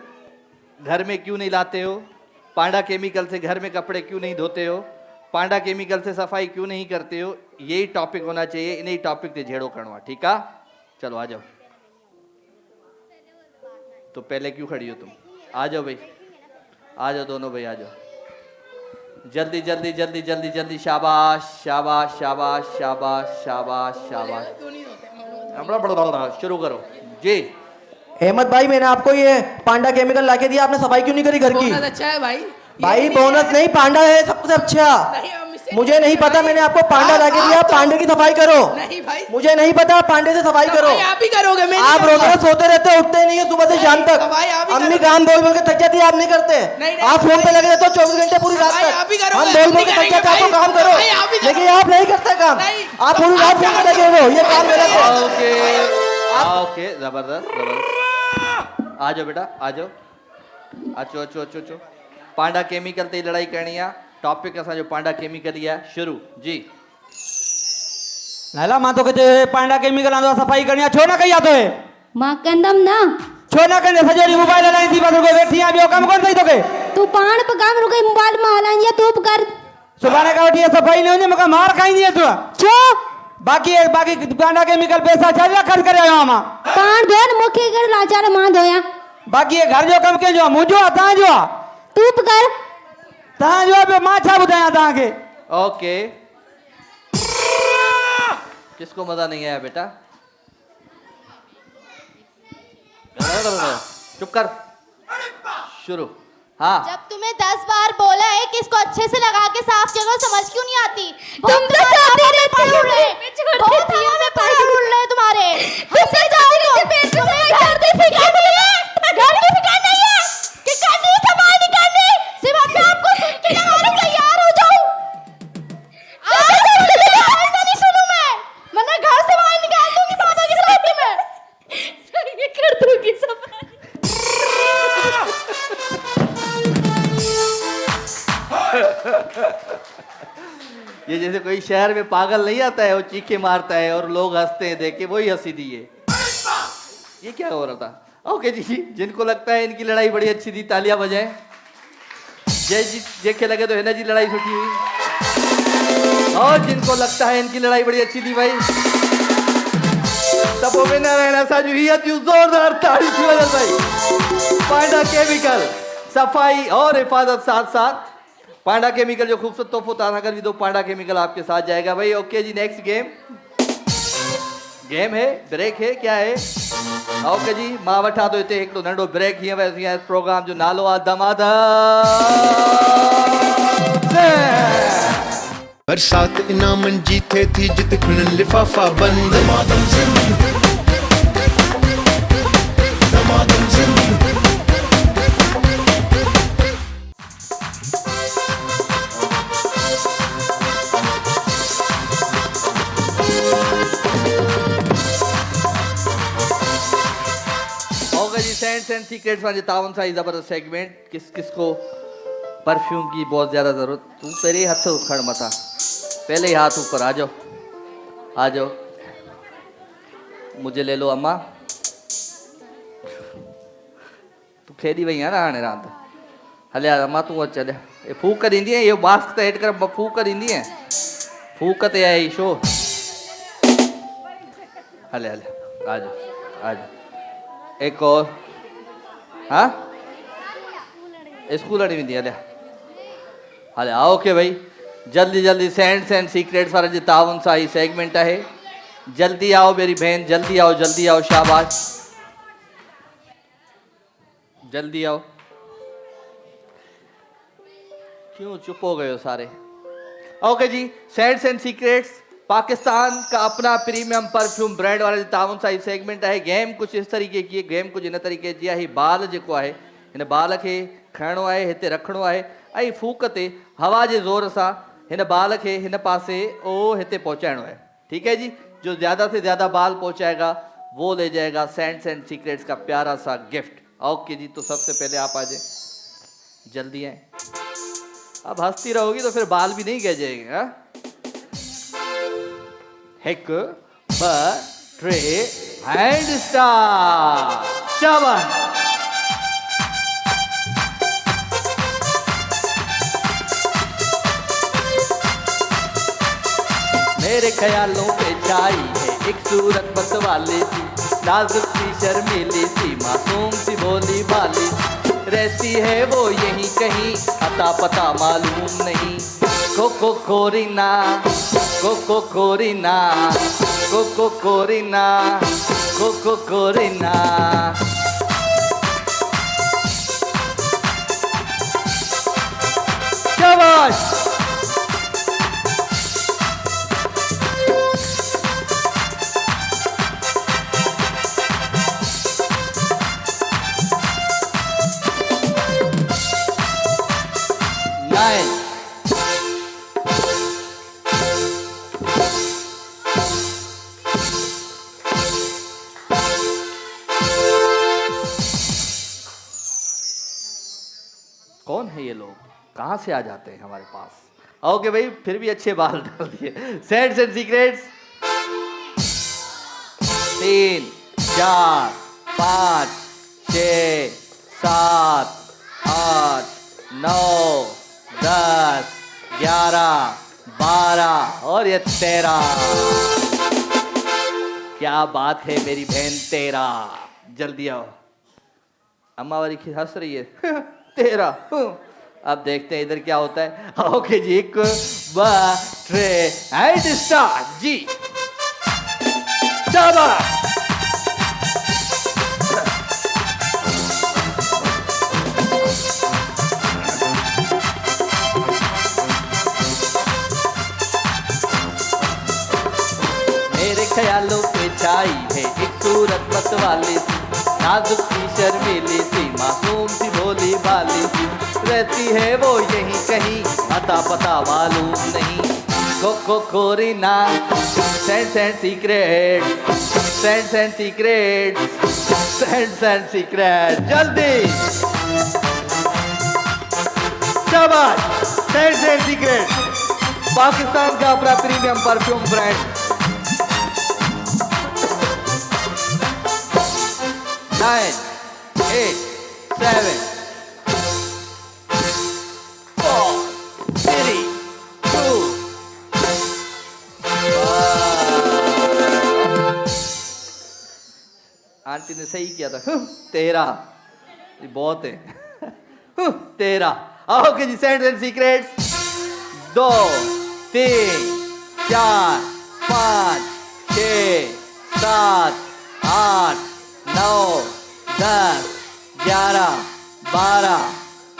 घर में क्यों नहीं लाते हो पांडा केमिकल से घर में कपड़े क्यों नहीं धोते हो पांडा केमिकल से सफाई क्यों नहीं करते हो यही टॉपिक होना चाहिए इन्हीं टॉपिक से झेड़ो करवा ठीक है चलो आ जाओ तो पहले क्यों खड़ी हो तुम आ जाओ भाई आ जाओ दोनों भाई आ जाओ जल्दी जल्दी जल्दी जल्दी जल्दी शाबाश शाबाश शाबाश शाबाश शाबाश शाबाश शुरू करो जी अहमद भाई मैंने आपको ये पांडा केमिकल लाके दिया आपने सफाई क्यों नहीं करी घर की बोनस अच्छा है भाई भाई बोनस नहीं पांडा है सबसे अच्छा नहीं, हम इससे मुझे नहीं पता मैंने आपको पांडा लाके दिया पांडे की सफाई करो नहीं भाई मुझे नहीं पता पांडे से सफाई करो आप ही करोगे मैं आप रोजाना सोते रहते हो उठते नहीं है सुबह से शाम तक सफाई आप ही अम्मी करोगे। काम बोल बोल के थक जाती है आप नहीं करते नहीं, आप फोन पे लगे रहते हो 24 घंटे पूरी रात सफाई आप ही तक करोगे, हम बोल बोल के नहीं थक जाते हैं, करेंगे आपको काम करो सफाई आप ही करोगे। लेकिन आप नहीं करते काम नहीं। आप पूरी रात फोन पे लगे हो ये काम गलत है ओके ओके जबरदस्त जबरदस्त आ जाओ बेटा आ जाओ अचो अचो अचो अचो पांडा केमिकल ते लड़ाई करनी है टॉपिक असांजो पांडा केमिकल ही है शुरू जी लाला मां तो कहते पांडा केमिकल आंदो सफाई करनी छो ना कई आतो है मां कंदम ना छो ना कंदे सजो डी मोबाइल हलाई थी बस को बैठी आ बियो काम कोन थई तोके तू पाण पे काम रुके मोबाइल में हलाइया तू पे कर सुबाने का उठी सफाई ने मका मार खाईंदी है तू छो बाकी पांडा केमिकल पैसा छाला खर्च करे आयो मां पाण धोन मुखे कर लाचार मां धोया बाकी ये घर जो कम के जो मुजो ता जो तू पे कर ता जो पे मां छा बुधाया ता के ओके किसको मजा नहीं आया बेटा चुप कर शुरू हाँ जब तुम्हें 10 बार बोला है कि इसको अच्छे से लगा के साफ करो समझ क्यों नहीं आती तुम तो चाहते रहते हो बहुत हवा में पैर उड़ रहे हैं तुम्हारे हंसे जाओ तुम्हें घर की फिक्र नहीं है घर की फिक्र नहीं है कि करनी संभाल नहीं करनी सिर्फ अपने आप को सुन के लगाने तैयार हो जाओ आज नहीं सुनूं मैं वरना घर से बाहर निकाल दूंगी पापा की सामने में ये कर दूंगी सब ये जैसे कोई शहर में पागल नहीं आता है वो चीखे मारता है और लोग हंसते हैं देख के वही हंसी दी है ये क्या हो रहा था ओके जी जिनको लगता है इनकी लड़ाई बड़ी अच्छी थी तालियां बजाएं जय जी देखे लगे तो है ना जी लड़ाई छुट्टी हुई और जिनको लगता है इनकी लड़ाई बड़ी अच्छी थी भाई तब रहना साजू ही जोरदार तारीफ की वजह भाई पांडा केमिकल सफाई और हिफाजत साथ साथ पांडा केमिकल जो खूबसूरत तोहफा था कर भी दो पांडा केमिकल आपके साथ जाएगा भाई ओके जी नेक्स्ट गेम है ब्रेक है क्या है ओके जी मां वठा दो हिते हिकिड़ो नंढो ब्रेक हीअं वैसे हीअं प्रोग्राम जो नालो आहे दमादम बरसात इनामन जी थे थी जित खिणन लिफाफा बंद दमादम ज़िंदगी दमादम ज़िंदगी सेंट्स एंड सीक्रेट्स वाले तावन सा जबरदस्त सेगमेंट किस किस को परफ्यूम की बहुत ज्यादा जरूरत तू पहले हाथ उखड़ मता पहले ही हाथ ऊपर आ जाओ मुझे ले लो अम्मा तू खेड़ी वही है ना हाणे रांदि हले अम्मा तू अच हले ये फूक ॾींदी है ये मास्क त हेठि कर फूक ॾींदी है फूक ते आई शो हले हले आ जाओ एक और हाँ स्कूल हणी वेंदी हले हले आओ के भाई जल्दी जल्दी सेंट्स एंड सीक्रेट्स वारे जे ताउन सां ही सेगमेंट है जल्दी आओ मेरी बहन जल्दी आओ शाबाश जल्दी आओ क्यों चुप हो गए हो सारे ओके जी सेंट्स एंड सीक्रेट्स पाकिस्तान का अपना प्रीमियम परफ्यूम ब्रांड वाले ताउन सां ही सेगमेंट है गेम कुछ इस तरीके की गेम कुछ इन तरीके जी आहे बाल जेको आहे हिन बाल खे खणणो आहे हिते रखणो आहे ऐं फूक ते हवा जे ज़ोर सां हिन बाल खे हिन पासे ओ हिते पहुंचाइणो है ठीक है जी जो ज़्यादा से ज़्यादा बाल पहुंचाएगा वो ले जाएगा सेंट्स एंड सीक्रेट्स का प्यारा सा गिफ्ट ओके जी तो सबसे पहले आप आ जाए जल्दी आए अब हंसती रहोगी तो फिर बाल भी नहीं गह जाएंगे हाँ हिक ब ट्रे हैंड स्टार शाबाश मेरे ख्यालों पे छाई है एक सूरत बस वाली सी नाजुक सी शर्मीली सी मासूम सी भोली भाली रहती है वो यहीं कहीं अता पता मालूम नहीं कोको कोरिना कोको कोरिना कोको कोरिना कोको कोरिना शाबाश कौन है ये लोग, कहाँ से आ जाते हैं हमारे पास। ओके भाई, फिर भी अच्छे बाल डाल दिए। सेंट्स एंड सीक्रेट्स 3 4 5 6 7 8 9 10 11 12 और ये 13। क्या बात है मेरी बहन, 13। जल्दी आओ, अम्मा वाली हंस रही है। 13। अब देखते हैं इधर क्या होता है। ओके जी, 1 2 3 एंड स्टार्ट जी। शाबाश। मेरे ख्यालों पे छाई है एक सूरत मत वाली सी, नाजुक सी शर्मीली सी, मासूम सी भोली भाली सी, रहती है वो यहीं कहीं, अता पता मालूम नहीं। Korina, Scents and Secret, Scents and Secret, Scents and Secret. जल्दी शाबाश। सेंट्स एंड सीक्रेट पाकिस्तान का अपना प्रीमियम परफ्यूम ब्रांड। 9 8 7 4 3 2 आंटी ने सही किया था। 13 ये बहुत है। 13। ओके जी, सेंट्स एंड सीक्रेट्स 2 3 4 5 6 7 8 9 10 11 12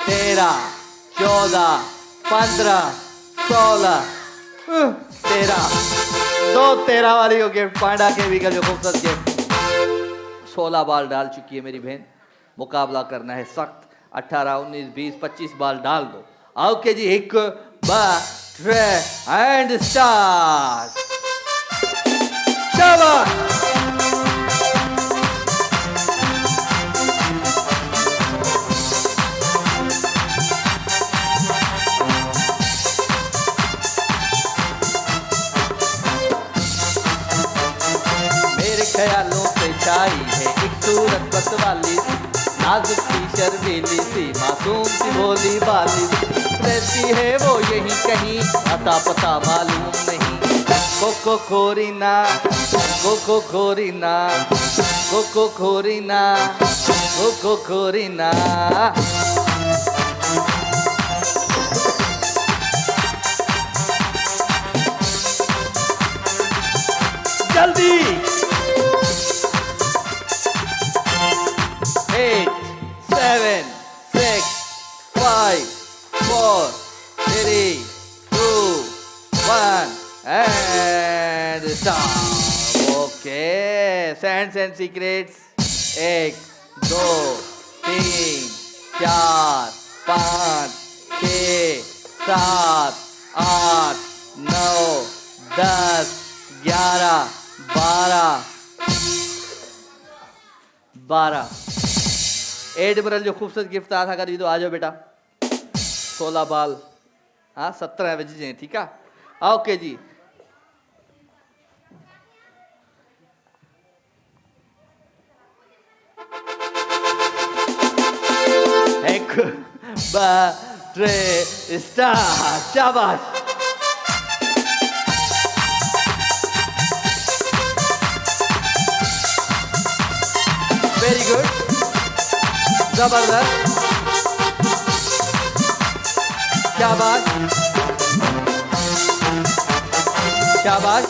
13 14 15 16 13। 2 13 वाली हो गिफ्ट, पांडा केवी का जो खूबसूरत गिफ्ट। 16 बाल डाल चुकी है मेरी बहन, मुकाबला करना है सख्त। 18 19 20 25 बाल डाल दो। ओके जी, 1 2 3 एंड स्टार्ट। शाबाश। ख्यालों से छाई है एक सूरत बस वाली सी, नाजुक सी शर्मीली सी, मासूम सी भोली भाली सी, रहती है वो यहीं कहीं, अता पता मालूम नहीं। खोरीना, खोरीना, खोरीना, खोरीना। जल्दी 8 7 6 5 4 3 2 1 and start। Okay, Scents and Secrets 1 2 3 4 5 6 7 8 9 10 11 12। Admiral जो खूबसूरत गिफ्ट आया था, कर दो। आ जाओ बेटा। 16 बाल, हाँ 17 बजे, ठीक है। ओके जी, एक बार स्टार्ट। शाबाश। वेरी गुड, जबरदस्त, शाबाश शाबाश।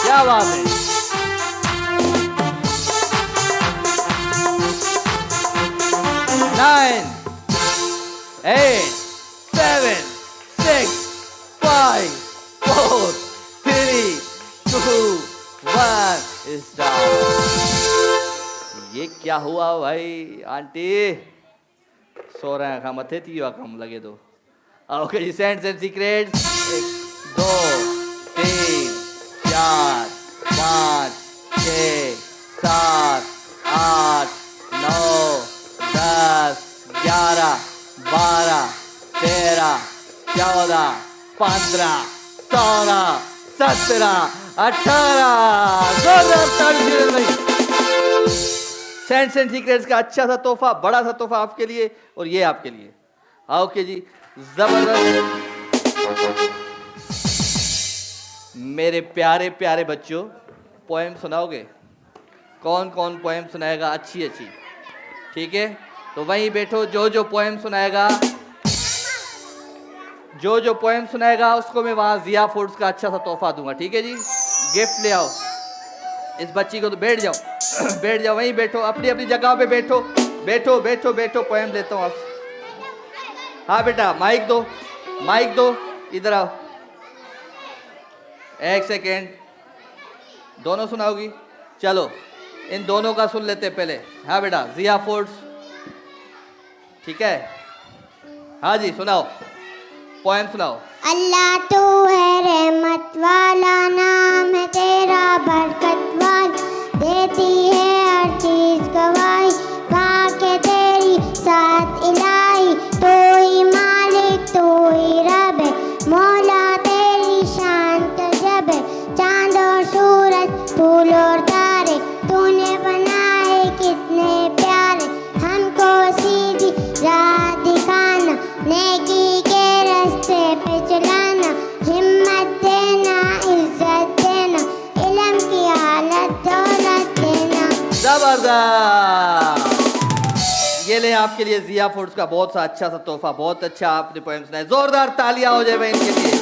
क्या बात है। 9 8 7 6 5 4 3 2 स्टार्ट। ये क्या हुआ भाई? आंटी सो रहे हैं, खा मथे थी कम लगे तो। ओके जी, Scents and Secrets. 1 2 3 4 5 6 7 8 9 10 11 12 13 14 15 16 17 18। Cents and secrets का अच्छा सा तोहफा, बड़ा सा तोहफा आपके लिए, और ये आपके लिए। ओके जी, जबरदस्त। मेरे प्यारे प्यारे बच्चों, पोएम सुनाओगे? कौन कौन पोएम सुनाएगा? अच्छी अच्छी, ठीक है? तो वहीं बैठो, जो पोएम सुनाएगा, जो पोएम सुनाएगा उसको मैं वहां जिया फूड्स का अच्छा सा तोहफा दूंगा, ठीक है जी? गिफ्ट ले आओ इस बच्ची को। तो बैठ जाओ बैठ जाओ, वहीं बैठो, अपनी अपनी जगह पे बैठो बैठो बैठो बैठो। पोएम देता हूँ आप। हाँ बेटा, माइक दो, माइक दो, इधर आओ। 1 सेकेंड, दोनों सुनाओगी? चलो इन दोनों का सुन लेते पहले। हाँ बेटा, जिया फूड्स, ठीक है? हाँ जी, सुनाओ, पोएम सुनाओ। अल्लाह तू है रहमत वाला, नाम है तेरा बरकत वाला, देती है हर चीज गवाही, पाके तेरी साथ इलाही, तू ही मालिक तू ही रब है, मौला तेरी शान गजब है, चांद और सूरज फूल और तारे तूने बनाए कितने प्यारे, हमको सीधी राह दिखाना, नेकी के रास्ते पे चलाना, हिम्मत देना, इज्जत देना, इल्म की हालत दौलत देना। जबरदस्त। ये ले आपके लिए जिया फूड्स का बहुत सा अच्छा सा तोहफा। बहुत अच्छा आपने पोएम सुनाया, जोरदार तालियां हो जाए इनके लिए।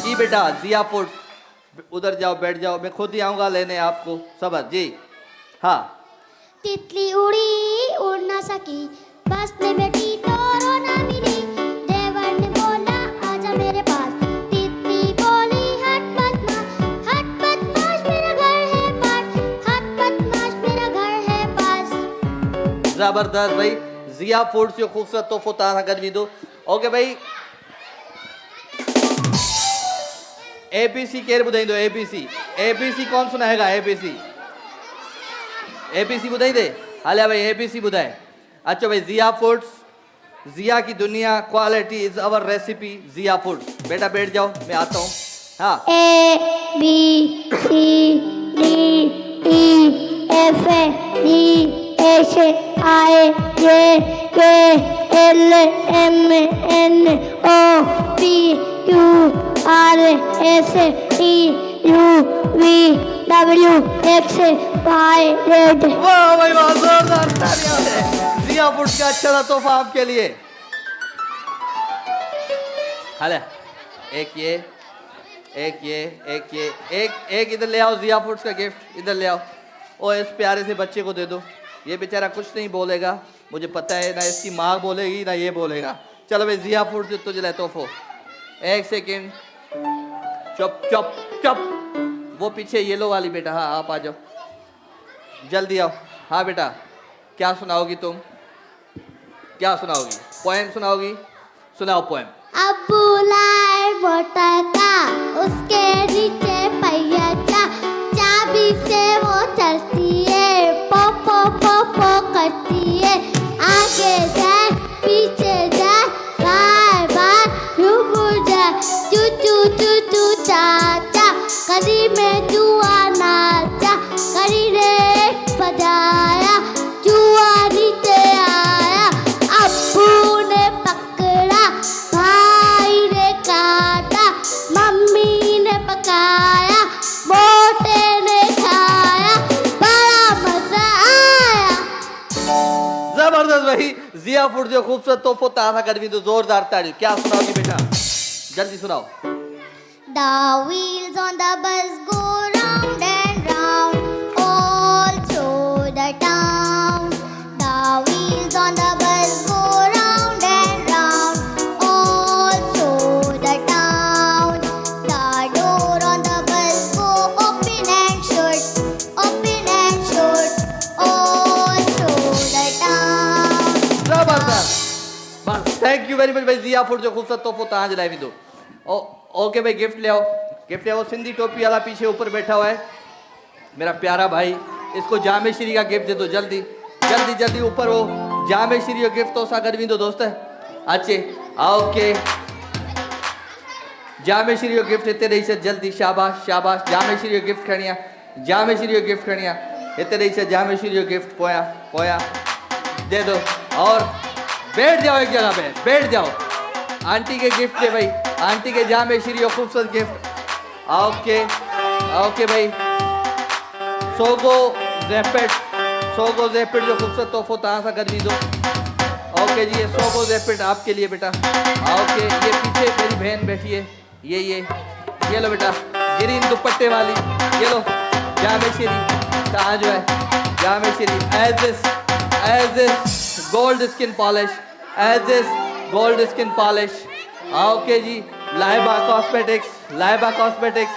जी बेटा, जिया फूड्स, उधर जाओ, बैठ जाओ, मैं खुद ही आऊंगा लेने आपको। सबर जी। हाँ। तितली उड़ी उड़ ना सकी, बस में बैठी तो रोना मिली, देवर ने बोला आजा मेरे पास, तितली बोली हट बदमाश मेरा घर है पास, हट बदमाश मेरा घर है पास। जबरदस्त भाई, जिया फूड्स जो खूबसूरत तोहफो तारा करवी दो। ओके भाई, एबीसी केर बुधाई दो। एबीसी, एबीसी कौन सुनाएगा? एबीसी, एबीसी बुधाई दे। हालिया भाई, एबीसी बुधाए। अच्छा भाई, जिया फूड्स, जिया की दुनिया, quality is our recipe, Zia Foods. बेटा बैठ जाओ, मैं आता हूँ। हाँ। A B C D E F G H I J K L M N O P Q R S T U V W X Y Z। वाह भाई वाह, जोरदार तालियां हैं। जिया फूड्स का अच्छा सा तोहफा आपके लिए। हाले, एक ये, एक ये, एक ये, एक इधर ले आओ। जिया फूड्स का गिफ्ट इधर ले आओ। और इस प्यारे से बच्चे को दे दो। ये बेचारा कुछ नहीं बोलेगा, मुझे पता है, ना इसकी माँ बोलेगी ना ये बोलेगा। चलो भाई, जिया फूड्स से तुझे ले तोहफो। 1 सेकेंड, चुप चुप चुप। वो पीछे येलो वाली बेटा, हाँ आप आ जाओ, जल्दी आओ। हाँ बेटा, क्या सुनाओगी तुम? क्या सुनाओगी? पोएम सुनाओगी? सुनाओ पोएम। अब्बू लाए मोटरका, उसके नीचे पहिया चाबी से वो चलती है, पो पो पो पो करती है, आगे जाए पीछे जाए, बार बार यूं जाए, चू चू चू चू चा चा, करी में जुआ नाचा, करी रे बजाया, जुआ नीचे आया, अब्बू ने पकड़ा, भाई ने काटा, मम्मी ने पकाया, मोटे ने खाया, बड़ा मजा आया। जबरदस्त भाई, जिया फूड जो खूबसूरत तोहफो तारा करवी तो जोरदार ताड़ी। क्या सुनाओगी बेटा? जल्दी सुनाओ। The wheels on the bus go round and round all through the town. The wheels on the bus go round and round all through the town. The door on the bus go open and shut दिया foot जो खूबसूरत तोहफो तव्हां जे लाइ वेंदो। Okay भाई gift ले आओ, gift ले आओ। सिंधी टोपी वाला पीछे ऊपर बैठा हुआ है मेरा प्यारा भाई, इसको जामे श्री का गिफ्ट दे दो जल्दी जल्दी जल्दी। ऊपर वो जामे श्री जो गिफ्ट तो सा गॾु वेंदो दोस्त अचे। ओके जामे श्री जो गिफ्ट हिते ॾेई छॾ जल्दी। शाबाश शाबाश, जामे श्री जो गिफ्ट खणी आ, जामे श्री जो गिफ्ट खणी आ, हिते ॾेई छॾ जामे श्री जो गिफ्ट। पोयां पोयां दे दो और बैठ जाओ एक जगह पे, बैठ जाओ। आंटी के गिफ्ट दे भाई, आंटी के जामे श्री जो खूबसूरत गिफ्ट। ओके ओके भाई सोगो ज़ैपेट, सोगो ज़ैपेट जो खूबसूरत तोहफो तव्हां सां गॾु ईंदो। ओके जी ये सोगो ज़ैपेट आपके लिए बेटा। ओके ये पीछे मेरी बहन बैठी है, ये लो बेटा ग्रीन दुपट्टे वाली, ये लो जामे श्री कहाँ जो है जामे श्री age is gold skin polish, age is gold skin polish. Okay जी Laiba cosmetics, Laiba cosmetics,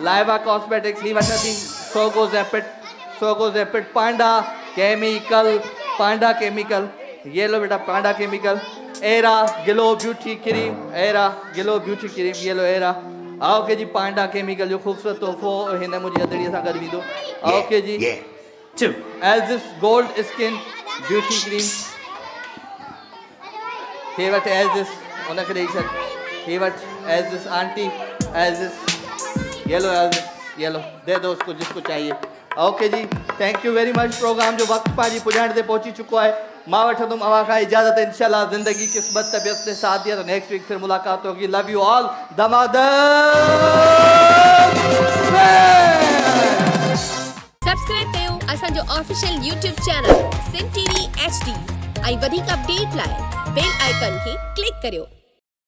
Laiba cosmetics ही वठा थी सोगो ज़ैपेट पांडा केमिकल, पांडा केमिकल। ये लो बेटा Panda chemical. Era glow beauty cream, Era glow beauty cream, ये लो एरा। ओके जी पांडा केमिकल जो खूबसूरत तोहफो हिन मुंहिंजी हथड़ीअ सां गॾु ईंदो। ओके जी age is gold skin beauty cream हे वटि एज इस उनखे ॾेई छॾ, हे वटि एज इस आंटी एज इस ये लो एज इस ये लो दे दो उसको जिसको चाहिए। ओके जी thank you very much. Programme जो वक्त पंहिंजी पुॼाइण ते पहुची चुको आहे। मां वठंदुमि अव्हां खां इजाज़त। इंशाल्लाह ज़िंदगी क़िस्मत तबियत ने साथ दिया तो नेक्स्ट वीक फिर मुलाकात होगी। Love you all. सब्सक्राइब कयो असांजो official YouTube channel Sindh TV HD ऐं वधीक अपडेट लाइ बेल आइकन खे क्लिक करियो।